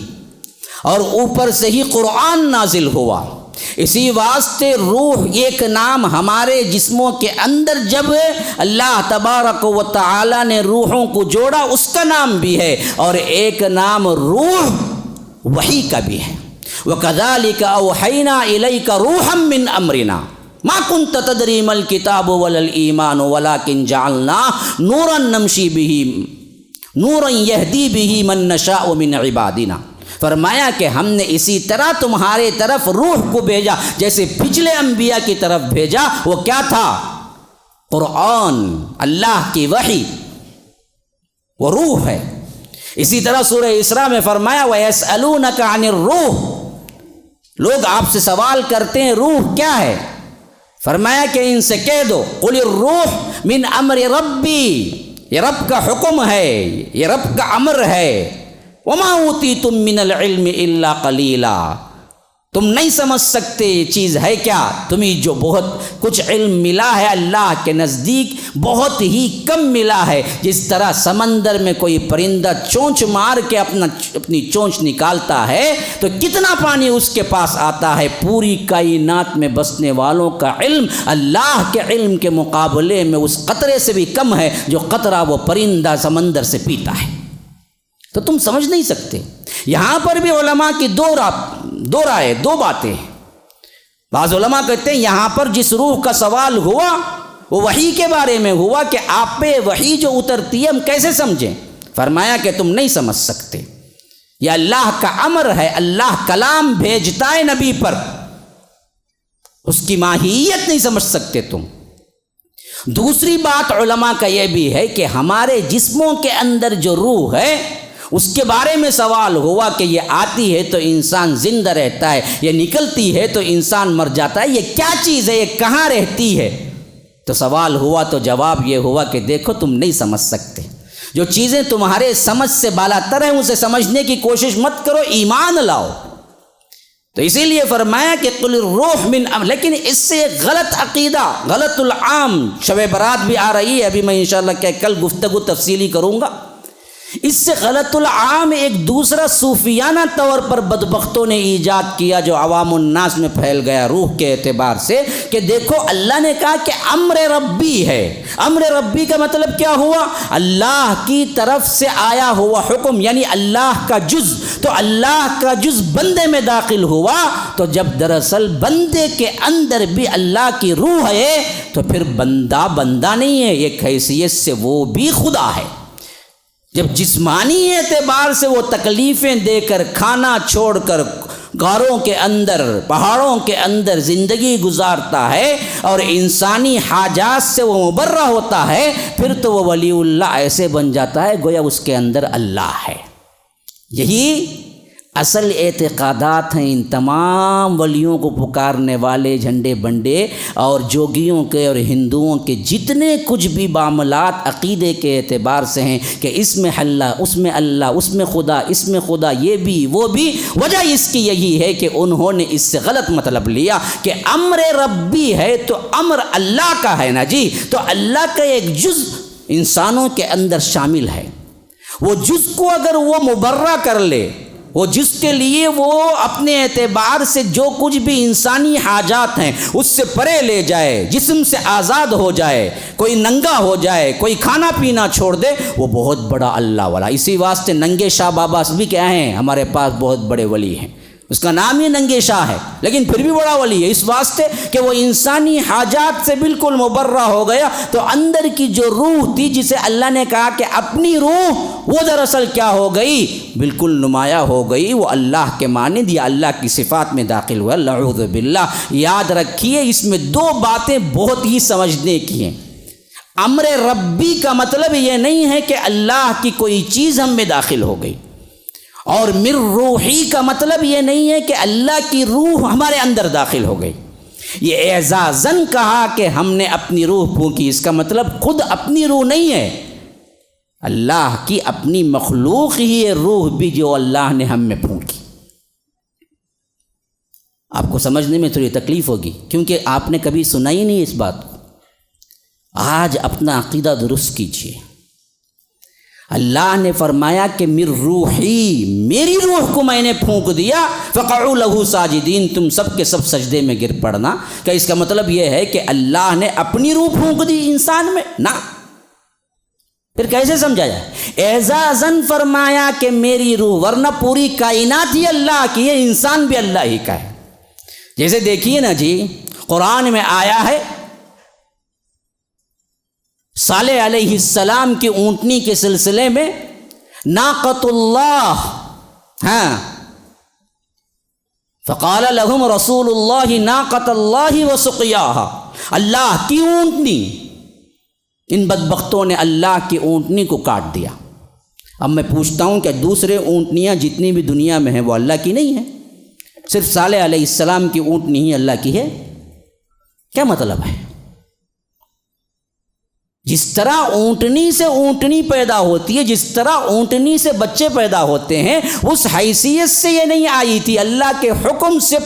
اور اوپر سے ہی قرآن نازل ہوا۔ اسی واسطے روح ایک نام ہمارے جسموں کے اندر جب اللہ تبارک و تعالی نے روحوں کو جوڑا اس کا نام بھی ہے، اور ایک نام روح وحی کا بھی ہے۔ وَكَذَلِكَ أَوْحَيْنَا إِلَيْكَ رُوحًا مِّنْ أَمْرِنَا مَا كُنْتَ تَدْرِي مَا الْكِتَابُ وَلَا الْإِيمَانُ وَلَكِنْ جَعَلْنَاهُ نُورًا نَمْشِي بِهِ نُورًا يَهْدِي بِهِ مَن نَّشَاءُ مِنْ عِبَادِنَا۔ فرمایا کہ ہم نے اسی طرح تمہارے طرف روح کو بھیجا، جیسے پچھلے انبیاء کی طرف بھیجا۔ وہ کیا تھا؟ قرآن، اللہ کی وحی، وہ روح ہے۔ اسی طرح سورہ اسراء میں فرمایا وَيَسْأَلُونَكَ عَنِ الرُّوحِ، لوگ آپ سے سوال کرتے ہیں روح کیا ہے؟ فرمایا کہ ان سے کہہ دو قُلِ الرُّوحُ مِنْ أَمْرِ رَبِّي، یہ رب کا حکم ہے، یہ رب کا امر ہے۔ وَمَا أُوتِيتُم مِّنَ الْعِلْمِ إِلَّا قَلِيلًا، تم نہیں سمجھ سکتے یہ چیز ہے کیا؟ تمہیں جو بہت کچھ علم ملا ہے اللہ کے نزدیک بہت ہی کم ملا ہے۔ جس طرح سمندر میں کوئی پرندہ چونچ مار کے اپنی چونچ نکالتا ہے تو کتنا پانی اس کے پاس آتا ہے، پوری کائنات میں بسنے والوں کا علم اللہ کے علم کے مقابلے میں اس قطرے سے بھی کم ہے جو قطرہ وہ پرندہ سمندر سے پیتا ہے۔ تو تم سمجھ نہیں سکتے۔ یہاں پر بھی علماء کی دو رائے، دو باتیں۔ بعض علماء کہتے ہیں یہاں پر جس روح کا سوال ہوا وہ وحی کے بارے میں ہوا کہ آپ پہ وحی جو اترتی ہے ہم کیسے سمجھیں؟ فرمایا کہ تم نہیں سمجھ سکتے، یہ اللہ کا امر ہے، اللہ کلام بھیجتا ہے نبی پر، اس کی ماہیت نہیں سمجھ سکتے تم۔ دوسری بات علماء کا یہ بھی ہے کہ ہمارے جسموں کے اندر جو روح ہے اس کے بارے میں سوال ہوا کہ یہ آتی ہے تو انسان زندہ رہتا ہے، یہ نکلتی ہے تو انسان مر جاتا ہے، یہ کیا چیز ہے، یہ کہاں رہتی ہے؟ تو سوال ہوا تو جواب یہ ہوا کہ دیکھو تم نہیں سمجھ سکتے، جو چیزیں تمہارے سمجھ سے بالا تر ہیں اسے سمجھنے کی کوشش مت کرو، ایمان لاؤ۔ تو اسی لیے فرمایا کہ قل الروح من امر، لیکن اس سے غلط عقیدہ، غلط العام، شب برات بھی آ رہی ہے، ابھی میں انشاءاللہ کہ کل گفتگو تفصیلی کروں گا، اس سے غلط العام ایک دوسرا صوفیانہ طور پر بدبختوں نے ایجاد کیا جو عوام الناس میں پھیل گیا روح کے اعتبار سے، کہ دیکھو اللہ نے کہا کہ امر ربی ہے۔ امر ربی کا مطلب کیا ہوا؟ اللہ کی طرف سے آیا ہوا حکم، یعنی اللہ کا جز۔ تو اللہ کا جز بندے میں داخل ہوا تو جب دراصل بندے کے اندر بھی اللہ کی روح ہے تو پھر بندہ نہیں ہے، ایک حیثیت سے وہ بھی خدا ہے۔ جب جسمانی اعتبار سے وہ تکلیفیں دے کر، کھانا چھوڑ کر غاروں کے اندر، پہاڑوں کے اندر زندگی گزارتا ہے اور انسانی حاجات سے وہ مبرہ ہوتا ہے، پھر تو وہ ولی اللہ ایسے بن جاتا ہے گویا اس کے اندر اللہ ہے۔ یہی اصل اعتقادات ہیں ان تمام ولیوں کو پکارنے والے جھنڈے بنڈے اور جوگیوں کے اور ہندوؤں کے جتنے کچھ بھی معاملات عقیدے کے اعتبار سے ہیں کہ اس میں اللہ، اس میں اللہ، اس میں خدا، اس میں خدا، یہ بھی وہ بھی۔ وجہ اس کی یہی ہے کہ انہوں نے اس سے غلط مطلب لیا کہ امر ربی ہے تو امر اللہ کا ہے نا جی، تو اللہ کا ایک جز انسانوں کے اندر شامل ہے، وہ جز کو اگر وہ مبرہ کر لے، وہ جس کے لیے وہ اپنے اعتبار سے جو کچھ بھی انسانی حاجات ہیں اس سے پرے لے جائے، جسم سے آزاد ہو جائے، کوئی ننگا ہو جائے، کوئی کھانا پینا چھوڑ دے، وہ بہت بڑا اللہ والا۔ اسی واسطے ننگے شاہ بابا بھی کیا ہیں، ہمارے پاس بہت بڑے ولی ہیں، اس کا نام ہی ننگے شاہ ہے لیکن پھر بھی بڑا ولی ہے، اس واسطے کہ وہ انسانی حاجات سے بالکل مبرہ ہو گیا۔ تو اندر کی جو روح تھی جسے اللہ نے کہا کہ اپنی روح، وہ دراصل کیا ہو گئی، بالکل نمایاں ہو گئی، وہ اللہ کے مانند یا اللہ کی صفات میں داخل ہوا۔ نعوذ باللہ۔ یاد رکھیے اس میں دو باتیں بہت ہی سمجھنے کی ہیں۔ امر ربی کا مطلب یہ نہیں ہے کہ اللہ کی کوئی چیز ہم میں داخل ہو گئی، اور مر روحی کا مطلب یہ نہیں ہے کہ اللہ کی روح ہمارے اندر داخل ہو گئی۔ یہ اعزازاً کہا کہ ہم نے اپنی روح پھونکی، اس کا مطلب خود اپنی روح نہیں ہے، اللہ کی اپنی مخلوق ہی ہے روح بھی جو اللہ نے ہم میں پھونکی۔ آپ کو سمجھنے میں تھوڑی تکلیف ہوگی کیونکہ آپ نے کبھی سنا ہی نہیں اس بات کو۔ آج اپنا عقیدہ درست کیجیے۔ اللہ نے فرمایا کہ مر روحی، میری روح کو میں نے پھونک دیا، فقعوا لہ ساجدین، تم سب کے سب سجدے میں گر پڑنا۔ کہ اس کا مطلب یہ ہے کہ اللہ نے اپنی روح پھونک دی انسان میں؟ نہ، پھر کیسے سمجھا جائے؟ اعزازاً فرمایا کہ میری روح، ورنہ پوری کائنات ہی اللہ کی ہے، انسان بھی اللہ ہی کا ہے۔ جیسے دیکھیے نا جی، قرآن میں آیا ہے صالح علیہ السلام کی اونٹنی کے سلسلے میں، ناقۃ اللہ، ہاں، فقال لهم رسول اللہ ناقۃ اللہ وسقیاها، اللہ کی اونٹنی، ان بدبختوں نے اللہ کی اونٹنی کو کاٹ دیا۔ اب میں پوچھتا ہوں کہ دوسرے اونٹنیاں جتنی بھی دنیا میں ہیں وہ اللہ کی نہیں ہیں؟ صرف صالح علیہ السلام کی اونٹنی ہی اللہ کی ہے؟ کیا مطلب ہے؟ جس طرح اونٹنی سے اونٹنی پیدا ہوتی ہے، جس طرح اونٹنی سے بچے پیدا ہوتے ہیں، اس حیثیت سے یہ نہیں آئی تھی، اللہ کے حکم سے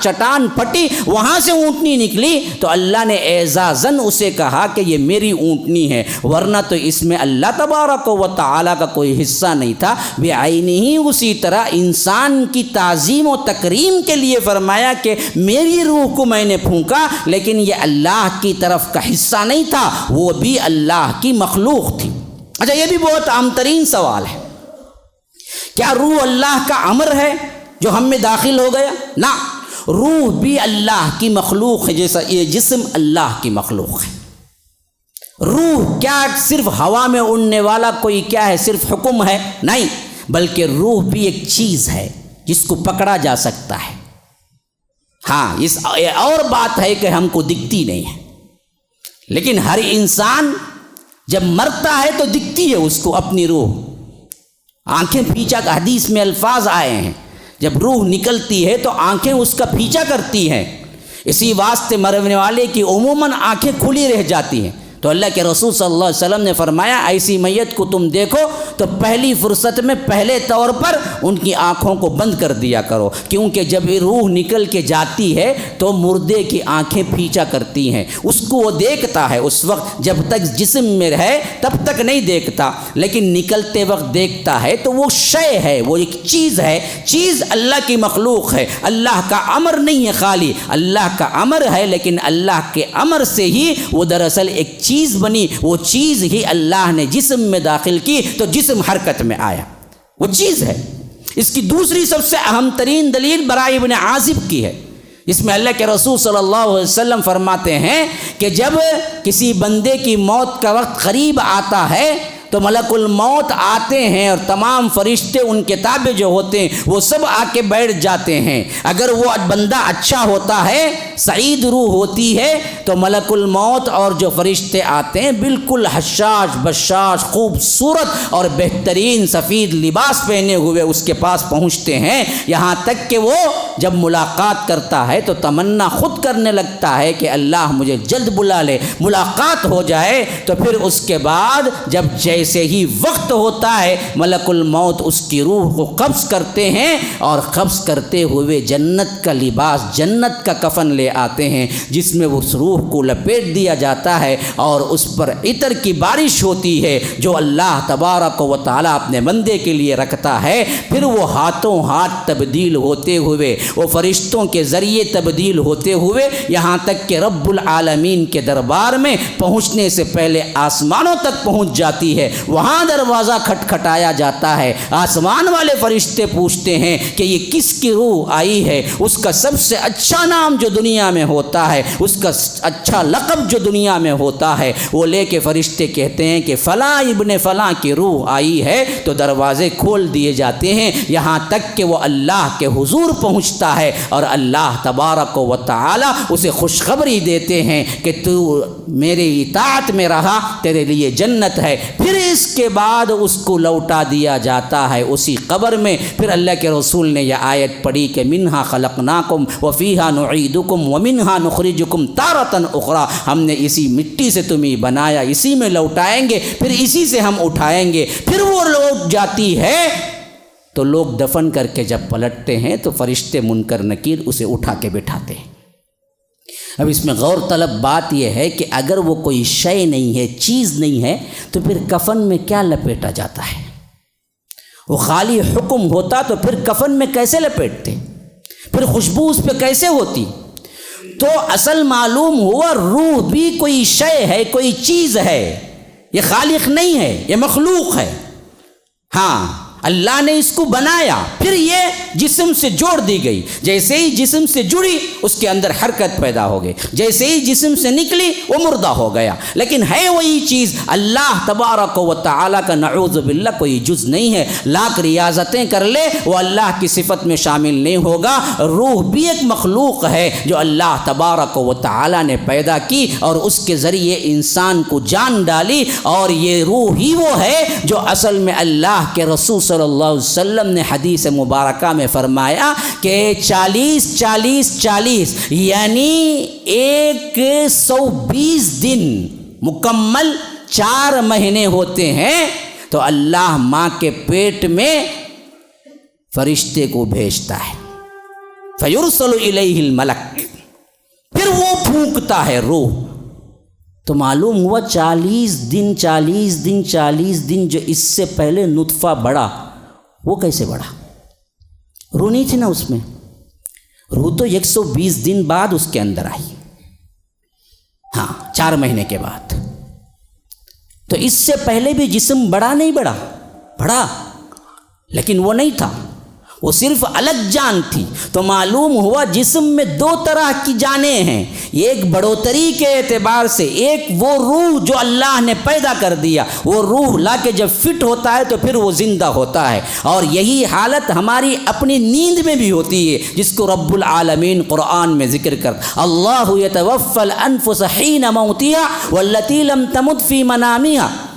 چٹان پھٹی، وہاں سے اونٹنی نکلی تو اللہ نے اعزازاً اسے کہا کہ یہ میری اونٹنی ہے، ورنہ تو اس میں اللہ تبارک و تعالیٰ کا کوئی حصہ نہیں تھا بعینہ ہی۔ اسی طرح انسان کی تعظیم و تکریم کے لیے فرمایا کہ میری روح کو میں نے پھونکا، لیکن یہ اللہ کی طرف کا حصہ نہیں تھا، وہ بھی اللہ کی مخلوق تھی۔ اچھا، یہ بھی بہت عام ترین سوال ہے، کیا روح اللہ کا امر ہے جو ہم میں داخل ہو گیا؟ نہ، روح بھی اللہ کی مخلوق ہے، جیسا یہ جسم اللہ کی مخلوق ہے۔ روح کیا صرف ہوا میں اڑنے والا کوئی کیا ہے صرف حکم ہے؟ نہیں، بلکہ روح بھی ایک چیز ہے جس کو پکڑا جا سکتا ہے۔ ہاں، اس اور بات ہے کہ ہم کو دکھتی نہیں ہے، لیکن ہر انسان جب مرتا ہے تو دکھتی ہے اس کو اپنی روح، آنکھیں پیچھا، حدیث میں الفاظ آئے ہیں جب روح نکلتی ہے تو آنکھیں اس کا پیچھا کرتی ہیں، اسی واسطے مرنے والے کی عموماً آنکھیں کھلی رہ جاتی ہیں۔ تو اللہ کے رسول صلی اللہ علیہ وسلم نے فرمایا ایسی میت کو تم دیکھو تو پہلی فرصت میں پہلے طور پر ان کی آنکھوں کو بند کر دیا کرو، کیونکہ جب روح نکل کے جاتی ہے تو مردے کی آنکھیں پیچھا کرتی ہیں، اس کو وہ دیکھتا ہے اس وقت، جب تک جسم میں رہے تب تک نہیں دیکھتا، لیکن نکلتے وقت دیکھتا ہے۔ تو وہ شے ہے، وہ ایک چیز ہے، چیز اللہ کی مخلوق ہے، اللہ کا امر نہیں ہے، خالی اللہ کا امر ہے، لیکن اللہ کے امر سے ہی وہ دراصل ایک چیز بنی، وہ چیز ہی اللہ نے جسم میں داخل کی تو جسم حرکت میں آیا، وہ چیز ہے۔ اس کی دوسری سب سے اہم ترین دلیل براء ابن عازب کی ہے، اس میں اللہ کے رسول صلی اللہ علیہ وسلم فرماتے ہیں کہ جب کسی بندے کی موت کا وقت قریب آتا ہے تو ملک الموت آتے ہیں اور تمام فرشتے ان کے تابع جو ہوتے ہیں وہ سب آ کے بیٹھ جاتے ہیں۔ اگر وہ بندہ اچھا ہوتا ہے، سعید روح ہوتی ہے، تو ملک الموت اور جو فرشتے آتے ہیں بالکل حشاش بشاش خوبصورت اور بہترین سفید لباس پہنے ہوئے اس کے پاس پہنچتے ہیں، یہاں تک کہ وہ جب ملاقات کرتا ہے تو تمنا خود کرنے لگتا ہے کہ اللہ مجھے جلد بلا لے، ملاقات ہو جائے۔ تو پھر اس کے بعد جب جیسے ہی وقت ہوتا ہے ملک الموت اس کی روح کو قبض کرتے ہیں اور قبض کرتے ہوئے جنت کا لباس، جنت کا کفن لے آتے ہیں، جس میں اس روح کو لپیٹ دیا جاتا ہے اور اس پر عطر کی بارش ہوتی ہے جو اللہ تبارک و تعالیٰ اپنے بندے کے لیے رکھتا ہے۔ پھر وہ ہاتھوں ہاتھ تبدیل ہوتے ہوئے، وہ فرشتوں کے ذریعے تبدیل ہوتے ہوئے، یہاں تک کہ رب العالمین کے دربار میں پہنچنے سے پہلے آسمانوں تک پہنچ جاتی ہے۔ وہاں دروازہ کھٹکھٹایا جاتا ہے، آسمان والے فرشتے پوچھتے ہیں کہ یہ کس کی روح آئی ہے؟ اس کا سب سے اچھا نام جو دنیا میں ہوتا ہے، اس کا اچھا لقب جو دنیا میں ہوتا ہے، وہ لے کے فرشتے کہتے ہیں کہ فلاں ابن فلاں کی روح آئی ہے، تو دروازے کھول دیے جاتے ہیں، یہاں تک کہ وہ اللہ کے حضور پہنچتا ہے اور اللہ تبارک و تعالی اسے خوشخبری دیتے ہیں کہ تو میری اطاعت میں رہا، تیرے لیے جنت ہے۔ پھر اس کے بعد اس کو لوٹا دیا جاتا ہے اسی قبر میں۔ پھر اللہ کے رسول نے یہ آیت پڑھی کہ منہا خلقناکم وفیہا نعیدکم ومنہا نخرجکم تارۃ اخری، ہم نے اسی مٹی سے تمہیں بنایا، اسی میں لوٹائیں گے، پھر اسی سے ہم اٹھائیں گے۔ پھر وہ لوٹ جاتی ہے تو لوگ دفن کر کے جب پلٹتے ہیں تو فرشتے منکر نکیر اسے اٹھا کے بٹھاتے ہیں۔ اب اس میں غور طلب بات یہ ہے کہ اگر وہ کوئی شے نہیں ہے، چیز نہیں ہے، تو پھر کفن میں کیا لپیٹا جاتا ہے؟ وہ خالی حکم ہوتا تو پھر کفن میں کیسے لپیٹتے؟ پھر خوشبو اس پہ کیسے ہوتی؟ تو اصل معلوم ہوا روح بھی کوئی شے ہے، کوئی چیز ہے، یہ خالق نہیں ہے، یہ مخلوق ہے۔ ہاں، اللہ نے اس کو بنایا، پھر یہ جسم سے جوڑ دی گئی، جیسے ہی جسم سے جڑی اس کے اندر حرکت پیدا ہو گئی، جیسے ہی جسم سے نکلی وہ مردہ ہو گیا، لیکن ہے وہی چیز۔ اللہ تبارک و تعالیٰ کا نعوذ باللہ کوئی جز نہیں ہے، لاکھ ریاضتیں کر لے وہ اللہ کی صفت میں شامل نہیں ہوگا۔ روح بھی ایک مخلوق ہے جو اللہ تبارک و تعالیٰ نے پیدا کی اور اس کے ذریعے انسان کو جان ڈالی، اور یہ روح ہی وہ ہے جو اصل میں اللہ کے رسول صلی اللہ علیہ وسلم نے حدیث مبارکہ میں فرمایا کہ 40 یعنی 120 دن مکمل 4 مہینے ہوتے ہیں تو اللہ ماں کے پیٹ میں فرشتے کو بھیجتا ہے، فیرسل الیہ الملک، پھر وہ پھونکتا ہے روح۔ تو معلوم ہوا 40 دن جو اس سے پہلے نطفہ بڑھا، وہ کیسے بڑھا؟ روح نہیں تھی نا اس میں، روح تو 120 دن بعد اس کے اندر آئی، ہاں 4 مہینے کے بعد۔ تو اس سے پہلے بھی جسم بڑا نہیں بڑھا، لیکن وہ نہیں تھا، وہ صرف الگ جان تھی۔ تو معلوم ہوا جسم میں 2 طرح کی جانیں ہیں، ایک بڑھوتری کے اعتبار سے، ایک وہ روح جو اللہ نے پیدا کر دیا، وہ روح لا کے جب فٹ ہوتا ہے تو پھر وہ زندہ ہوتا ہے۔ اور یہی حالت ہماری اپنی نیند میں بھی ہوتی ہے، جس کو رب العالمین قرآن میں ذکر کرتا، اللہ یتوفی الانفس حین موتها واللتی لم تمت فی منامها۔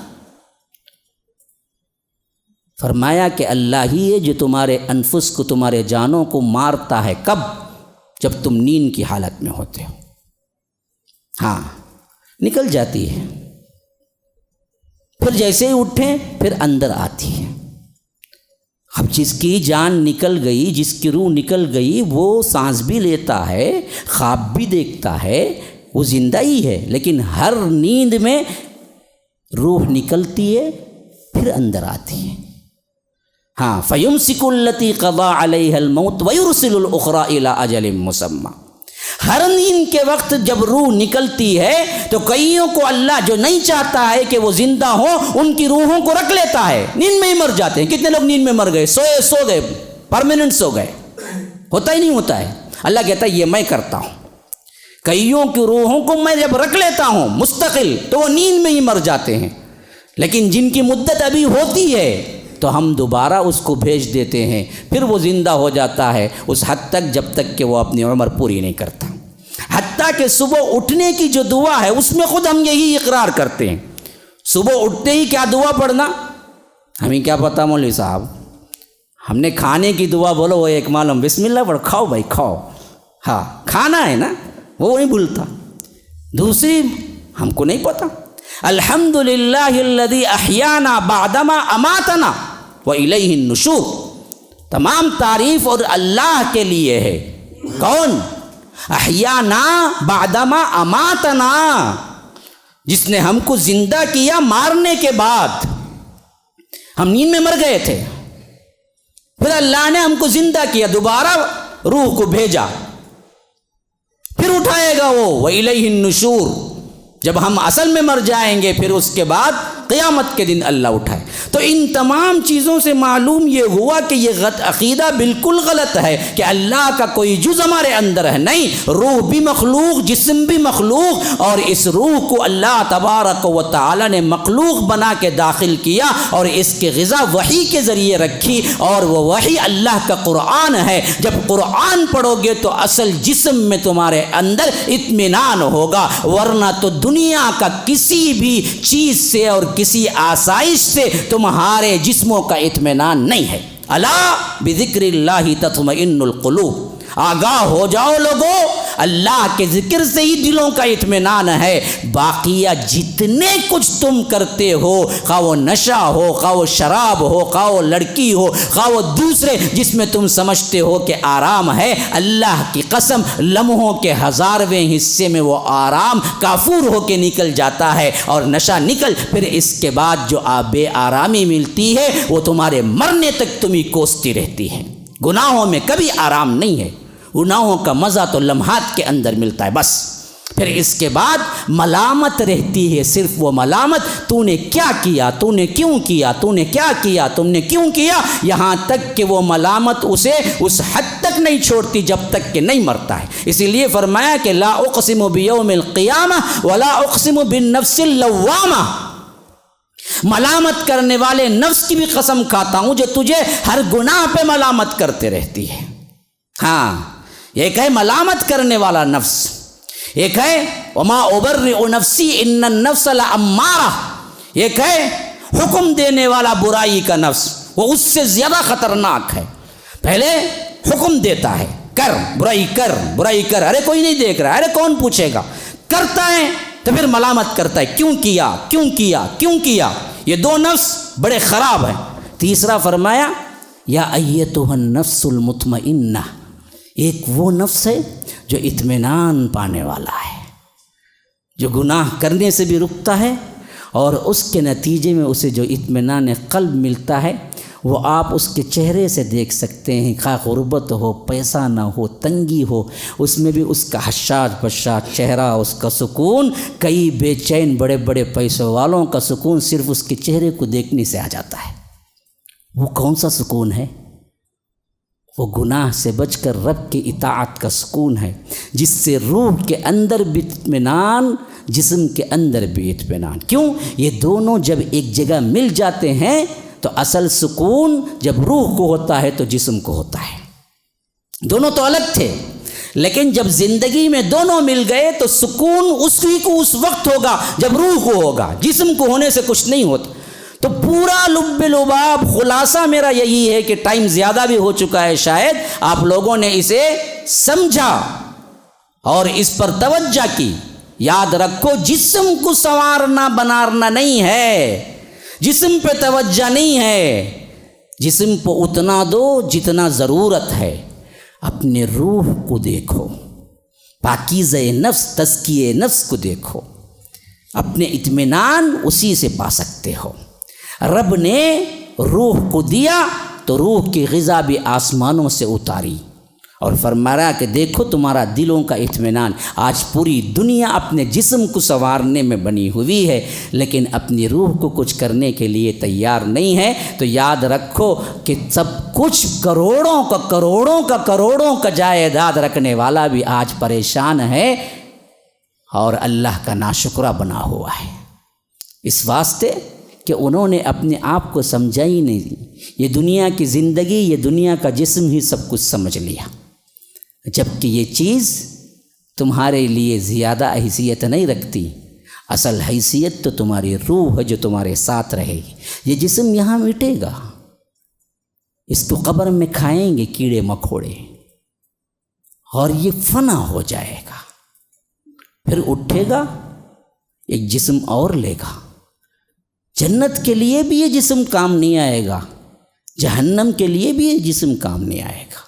فرمایا کہ اللہ ہی ہے جو تمہارے انفس کو، تمہارے جانوں کو مارتا ہے، کب؟ جب تم نیند کی حالت میں ہوتے ہو، ہاں نکل جاتی ہے، پھر جیسے ہی اٹھیں پھر اندر آتی ہے۔ اب جس کی جان نکل گئی، جس کی روح نکل گئی، وہ سانس بھی لیتا ہے، خواب بھی دیکھتا ہے، وہ زندہ ہی ہے، لیکن ہر نیند میں روح نکلتی ہے پھر اندر آتی ہے۔ ہاں فَيُمْسِكُ الَّتِي قَضَى عَلَيْهَا الْمَوْتَ وَيُرْسِلُ الْأُخْرَى إِلَىٰ أَجَلٍ مُّسَمًّى۔ ہر نیند کے وقت جب روح نکلتی ہے تو کئیوں کو اللہ جو نہیں چاہتا ہے کہ وہ زندہ ہوں، ان کی روحوں کو رکھ لیتا ہے، نیند میں ہی مر جاتے ہیں۔ کتنے لوگ نیند میں مر گئے، سو گئے، پرماننٹ سو گئے، ہوتا ہی نہیں ہوتا ہے۔ اللہ کہتا ہے یہ میں کرتا ہوں، کئیوں کی روحوں کو میں جب رکھ لیتا ہوں مستقل تو وہ نیند میں ہی مر جاتے ہیں، لیکن جن کی مدت ابھی ہوتی ہے تو ہم دوبارہ اس کو بھیج دیتے ہیں، پھر وہ زندہ ہو جاتا ہے اس حد تک جب تک کہ وہ اپنی عمر پوری نہیں کرتا۔ حتیٰ کہ صبح اٹھنے کی جو دعا ہے اس میں خود ہم یہی اقرار کرتے ہیں، صبح اٹھتے ہی کیا دعا پڑھنا، ہمیں کیا پتہ مولوی صاحب، ہم نے کھانے کی دعا بولو وہ ایک معلوم، بسم اللہ پڑھ، کھاؤ بھائی کھاؤ، ہاں کھانا ہے نا، وہ نہیں بھولتا۔ دوسری ہم کو نہیں پتہ، الحمدللہ الذی احیانا بعدما اماتنا وإلیہ النشور، تمام تعریف اور اللہ کے لیے ہے۔ کون؟ احیانا بعدما اماتنا، جس نے ہم کو زندہ کیا مارنے کے بعد، ہم نیند میں مر گئے تھے، پھر اللہ نے ہم کو زندہ کیا، دوبارہ روح کو بھیجا، پھر اٹھائے گا وہ، وإلیہ النشور۔ جب ہم اصل میں مر جائیں گے پھر اس کے بعد قیامت کے دن اللہ اٹھائے۔ تو ان تمام چیزوں سے معلوم یہ ہوا کہ یہ عقیدہ بالکل غلط ہے کہ اللہ کا کوئی جز ہمارے اندر ہے، نہیں، روح بھی مخلوق، جسم بھی مخلوق، اور اس روح کو اللہ تبارک و تعالی نے مخلوق بنا کے داخل کیا اور اس کی غذا وحی کے ذریعے رکھی، اور وہ وحی اللہ کا قرآن ہے۔ جب قرآن پڑھو گے تو اصل جسم میں تمہارے اندر اطمینان ہوگا، ورنہ تو دنیا کا کسی بھی چیز سے اور کسی آسائش سے تمہارے جسموں کا اطمینان نہیں ہے۔ الا بذکر اللہ تطمئن القلوب، آگاہ ہو جاؤ لوگو، اللہ کے ذکر سے ہی دلوں کا اطمینان ہے۔ باقیہ جتنے کچھ تم کرتے ہو، خواہ وہ نشہ ہو، خواہ وہ شراب ہو، خواہ وہ لڑکی ہو، خواہ وہ دوسرے جس میں تم سمجھتے ہو کہ آرام ہے، اللہ کی قسم لمحوں کے 1000ویں حصے میں وہ آرام کافور ہو کے نکل جاتا ہے، اور نشہ نکل پھر اس کے بعد جو بے آرامی ملتی ہے وہ تمہارے مرنے تک تمہیں کوستی رہتی ہے۔ گناہوں میں کبھی آرام نہیں ہے، گناہوں کا مزہ تو لمحات کے اندر ملتا ہے بس، پھر اس کے بعد ملامت رہتی ہے، صرف وہ ملامت، تو نے کیا کیا، تو نے کیوں کیا، تو نے کیا کیا، تم نے کیوں کیا، یہاں تک کہ وہ ملامت اسے اس حد تک نہیں چھوڑتی جب تک کہ نہیں مرتا ہے۔ اسی لیے فرمایا کہ لا اقسم بیوم القیامہ ولا اقسم بالنفس اللوامہ، ملامت کرنے والے نفس کی بھی قسم کھاتا ہوں جو تجھے ہر گناہ پہ ملامت کرتے رہتی ہے۔ ہاں، ایک ہے ملامت کرنے والا نفس، ایک ہے وما ابرئ نفسی ان النفس لامارہ، ایک ہے حکم دینے والا برائی کا نفس، وہ اس سے زیادہ خطرناک ہے۔ پہلے حکم دیتا ہے کر، برائی کر، برائی کر، ارے کوئی نہیں دیکھ رہا، ارے کون پوچھے گا، کرتا ہے، تو پھر ملامت کرتا ہے کیوں کیا کیوں کیا کیوں کیا. یہ دو نفس بڑے خراب ہیں. تیسرا فرمایا یا ایتھا النفس المطمئنہ، ایک وہ نفس ہے جو اطمینان پانے والا ہے، جو گناہ کرنے سے بھی رکتا ہے اور اس کے نتیجے میں اسے جو اطمینان قلب ملتا ہے وہ آپ اس کے چہرے سے دیکھ سکتے ہیں. خواہ غربت ہو، پیسہ نہ ہو، تنگی ہو، اس میں بھی اس کا حشاش بشاش چہرہ، اس کا سکون. کئی بے چین بڑے بڑے پیسوں والوں کا سکون صرف اس کے چہرے کو دیکھنے سے آ جاتا ہے. وہ کون سا سکون ہے؟ وہ گناہ سے بچ کر رب کی اطاعت کا سکون ہے، جس سے روح کے اندر بھی اطمینان، جسم کے اندر بھی اطمینان. کیوں؟ یہ دونوں جب ایک جگہ مل جاتے ہیں تو اصل سکون جب روح کو ہوتا ہے تو جسم کو ہوتا ہے. دونوں تو الگ تھے، لیکن جب زندگی میں دونوں مل گئے تو سکون اسی کو اس وقت ہوگا جب روح کو ہوگا، جسم کو ہونے سے کچھ نہیں ہوتا. تو پورا لب لباب خلاصہ میرا یہی ہے کہ ٹائم زیادہ بھی ہو چکا ہے، شاید آپ لوگوں نے اسے سمجھا اور اس پر توجہ کی. یاد رکھو جسم کو سنوارنا بنارنا نہیں ہے، جسم پہ توجہ نہیں ہے، جسم کو اتنا دو جتنا ضرورت ہے. اپنے روح کو دیکھو، پاکیزہ نفس، تزکیہ نفس کو دیکھو، اپنے اطمینان اسی سے پا سکتے ہو. رب نے روح کو دیا تو روح کی غذا بھی آسمانوں سے اتاری اور فرمایا کہ دیکھو تمہارا دلوں کا اطمینان. آج پوری دنیا اپنے جسم کو سنوارنے میں بنی ہوئی ہے لیکن اپنی روح کو کچھ کرنے کے لیے تیار نہیں ہے. تو یاد رکھو کہ سب کچھ کروڑوں کا جائیداد رکھنے والا بھی آج پریشان ہے اور اللہ کا ناشکرہ بنا ہوا ہے، اس واسطے کہ انہوں نے اپنے آپ کو سمجھا ہی نہیں. یہ دنیا کی زندگی، یہ دنیا کا جسم ہی سب کچھ سمجھ لیا، جبکہ یہ چیز تمہارے لیے زیادہ حیثیت نہیں رکھتی. اصل حیثیت تو تمہاری روح ہے جو تمہارے ساتھ رہے گی. یہ جسم یہاں مٹے گا، اس کو قبر میں کھائیں گے کیڑے مکوڑے اور یہ فنا ہو جائے گا. پھر اٹھے گا، ایک جسم اور لے گا. جنت کے لیے بھی یہ جسم کام نہیں آئے گا، جہنم کے لیے بھی یہ جسم کام نہیں آئے گا.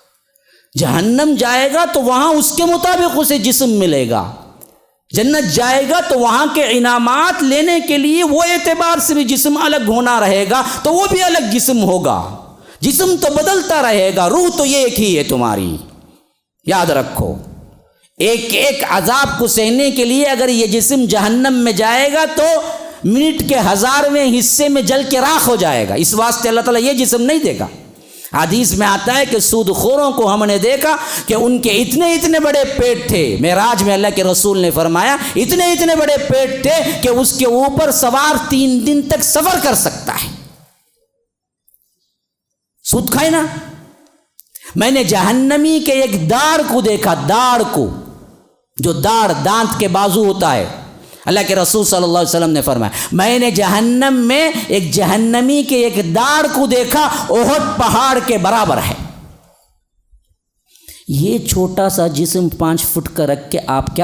جہنم جائے گا تو وہاں اس کے مطابق اسے جسم ملے گا، جنت جائے گا تو وہاں کے انعامات لینے کے لیے وہ اعتبار سے بھی جسم الگ ہونا رہے گا تو وہ بھی الگ جسم ہوگا. جسم تو بدلتا رہے گا، روح تو یہ ایک ہی ہے تمہاری. یاد رکھو ایک ایک عذاب کو سہنے کے لیے اگر یہ جسم جہنم میں جائے گا تو منٹ کے 1000ویں حصے میں جل کے راکھ ہو جائے گا. اس واسطے اللہ تعالیٰ یہ جسم نہیں دے گا. حدیث میں آتا ہے کہ سود خوروں کو ہم نے دیکھا کہ ان کے اتنے بڑے پیٹ تھے. معراج میں اللہ کے رسول نے فرمایا اتنے بڑے پیٹ تھے کہ اس کے اوپر سوار 3 دن تک سفر کر سکتا ہے. سود کھائے نا. میں نے جہنمی کے ایک داڑ کو دیکھا، داڑ کو، جو داڑ دانت کے بازو ہوتا ہے. اللہ کے رسول صلی اللہ علیہ وسلم نے فرمایا میں نے جہنم میں ایک جہنمی کے ایک داڑ کو دیکھا، احد پہاڑ کے برابر ہے. یہ چھوٹا سا جسم 5 فٹ کا رکھ کے آپ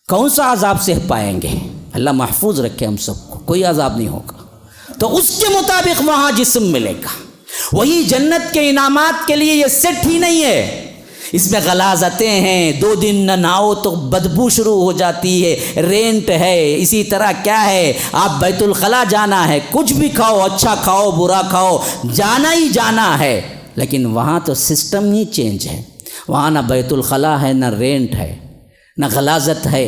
کون سا عذاب سہ پائیں گے؟ اللہ محفوظ رکھے ہم سب کو، کوئی عذاب نہیں ہوگا. تو اس کے مطابق وہاں جسم ملے گا. وہی جنت کے انعامات کے لیے یہ سیٹ ہی نہیں ہے. اس میں غلاظتیں ہیں، 2 دن نہ نہاؤ تو بدبو شروع ہو جاتی ہے، رینٹ ہے، اسی طرح کیا ہے آپ بیت الخلا جانا ہے، کچھ بھی کھاؤ، اچھا کھاؤ برا کھاؤ، جانا ہی جانا ہے. لیکن وہاں تو سسٹم ہی چینج ہے. وہاں نہ بیت الخلا ہے، نہ رینٹ ہے، نہ غلاظت ہے،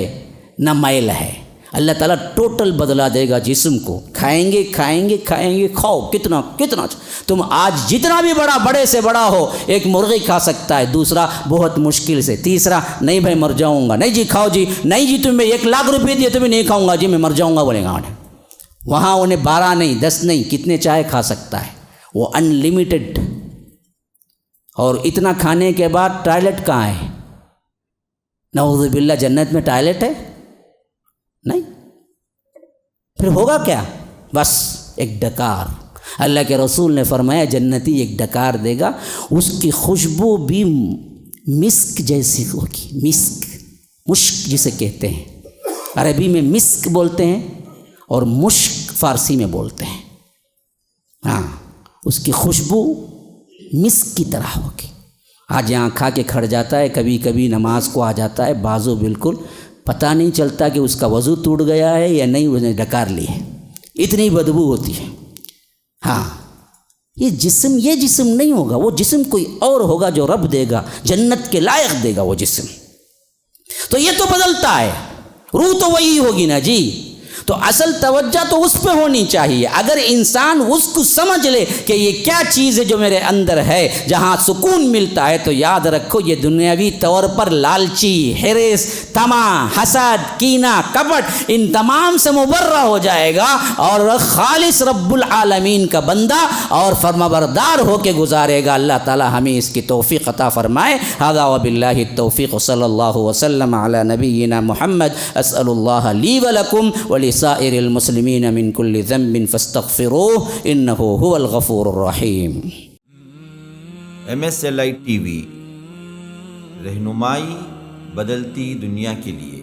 نہ میل ہے. اللہ تعالیٰ ٹوٹل بدلا دے گا جسم کو. کھائیں گے، کھاؤ کتنا. تم آج جتنا بھی بڑے سے بڑا ہو، ایک مرغی کھا سکتا ہے، دوسرا بہت مشکل سے، تیسرا نہیں بھائی مر جاؤں گا، نہیں جی کھاؤ جی، نہیں جی تمہیں 1 لاکھ روپے دیے تمہیں نہیں کھاؤں گا جی، میں مر جاؤں گا بولے گا. وہاں انہیں 12 نہیں 10 نہیں کتنے چاہے کھا سکتا ہے، وہ ان لمیٹڈ. اور اتنا کھانے کے بعد ٹوائلٹ کہاں ہے؟ نعوذ باللہ جنت میں ٹوائلٹ ہے؟ نہیں. پھر ہوگا کیا؟ بس ایک ڈکار. اللہ کے رسول نے فرمایا جنتی ایک ڈکار دے گا، اس کی خوشبو بھی مسک جیسی ہوگی. مشک جسے کہتے ہیں، عربی میں مسک بولتے ہیں اور مشک فارسی میں بولتے ہیں. ہاں، اس کی خوشبو مسک کی طرح ہوگی. آج یہاں کھا کے کھڑ جاتا ہے، کبھی کبھی نماز کو آ جاتا ہے، بازو بالکل پتہ نہیں چلتا کہ اس کا وضو ٹوٹ گیا ہے یا نہیں، اس نے ڈکار لی ہے، اتنی بدبو ہوتی ہے. ہاں، یہ جسم نہیں ہوگا، وہ جسم کوئی اور ہوگا جو رب دے گا، جنت کے لائق دے گا وہ جسم. تو یہ تو بدلتا ہے، روح تو وہی ہوگی نا جی. تو اصل توجہ تو اس پہ ہونی چاہیے. اگر انسان اس کو سمجھ لے کہ یہ کیا چیز ہے جو میرے اندر ہے، جہاں سکون ملتا ہے، تو یاد رکھو یہ دنیاوی طور پر لالچی، حرص، طمع، حسد، کینہ، کپٹ، ان تمام سے مبرہ ہو جائے گا اور خالص رب العالمین کا بندہ اور فرمانبردار ہو کے گزارے گا. اللہ تعالی ہمیں اس کی توفیق عطا فرمائے. ھذا وباللہ التوفیق، صلی اللہ وسلم علی نبینا محمد. اسأل اللہ لی ولکم ولسائر المسلمین من کل ذنب فاستغفروہ انہ هو الغفور الرحیم. MSLI TV، رہنمائی بدلتی دنیا کے لیے.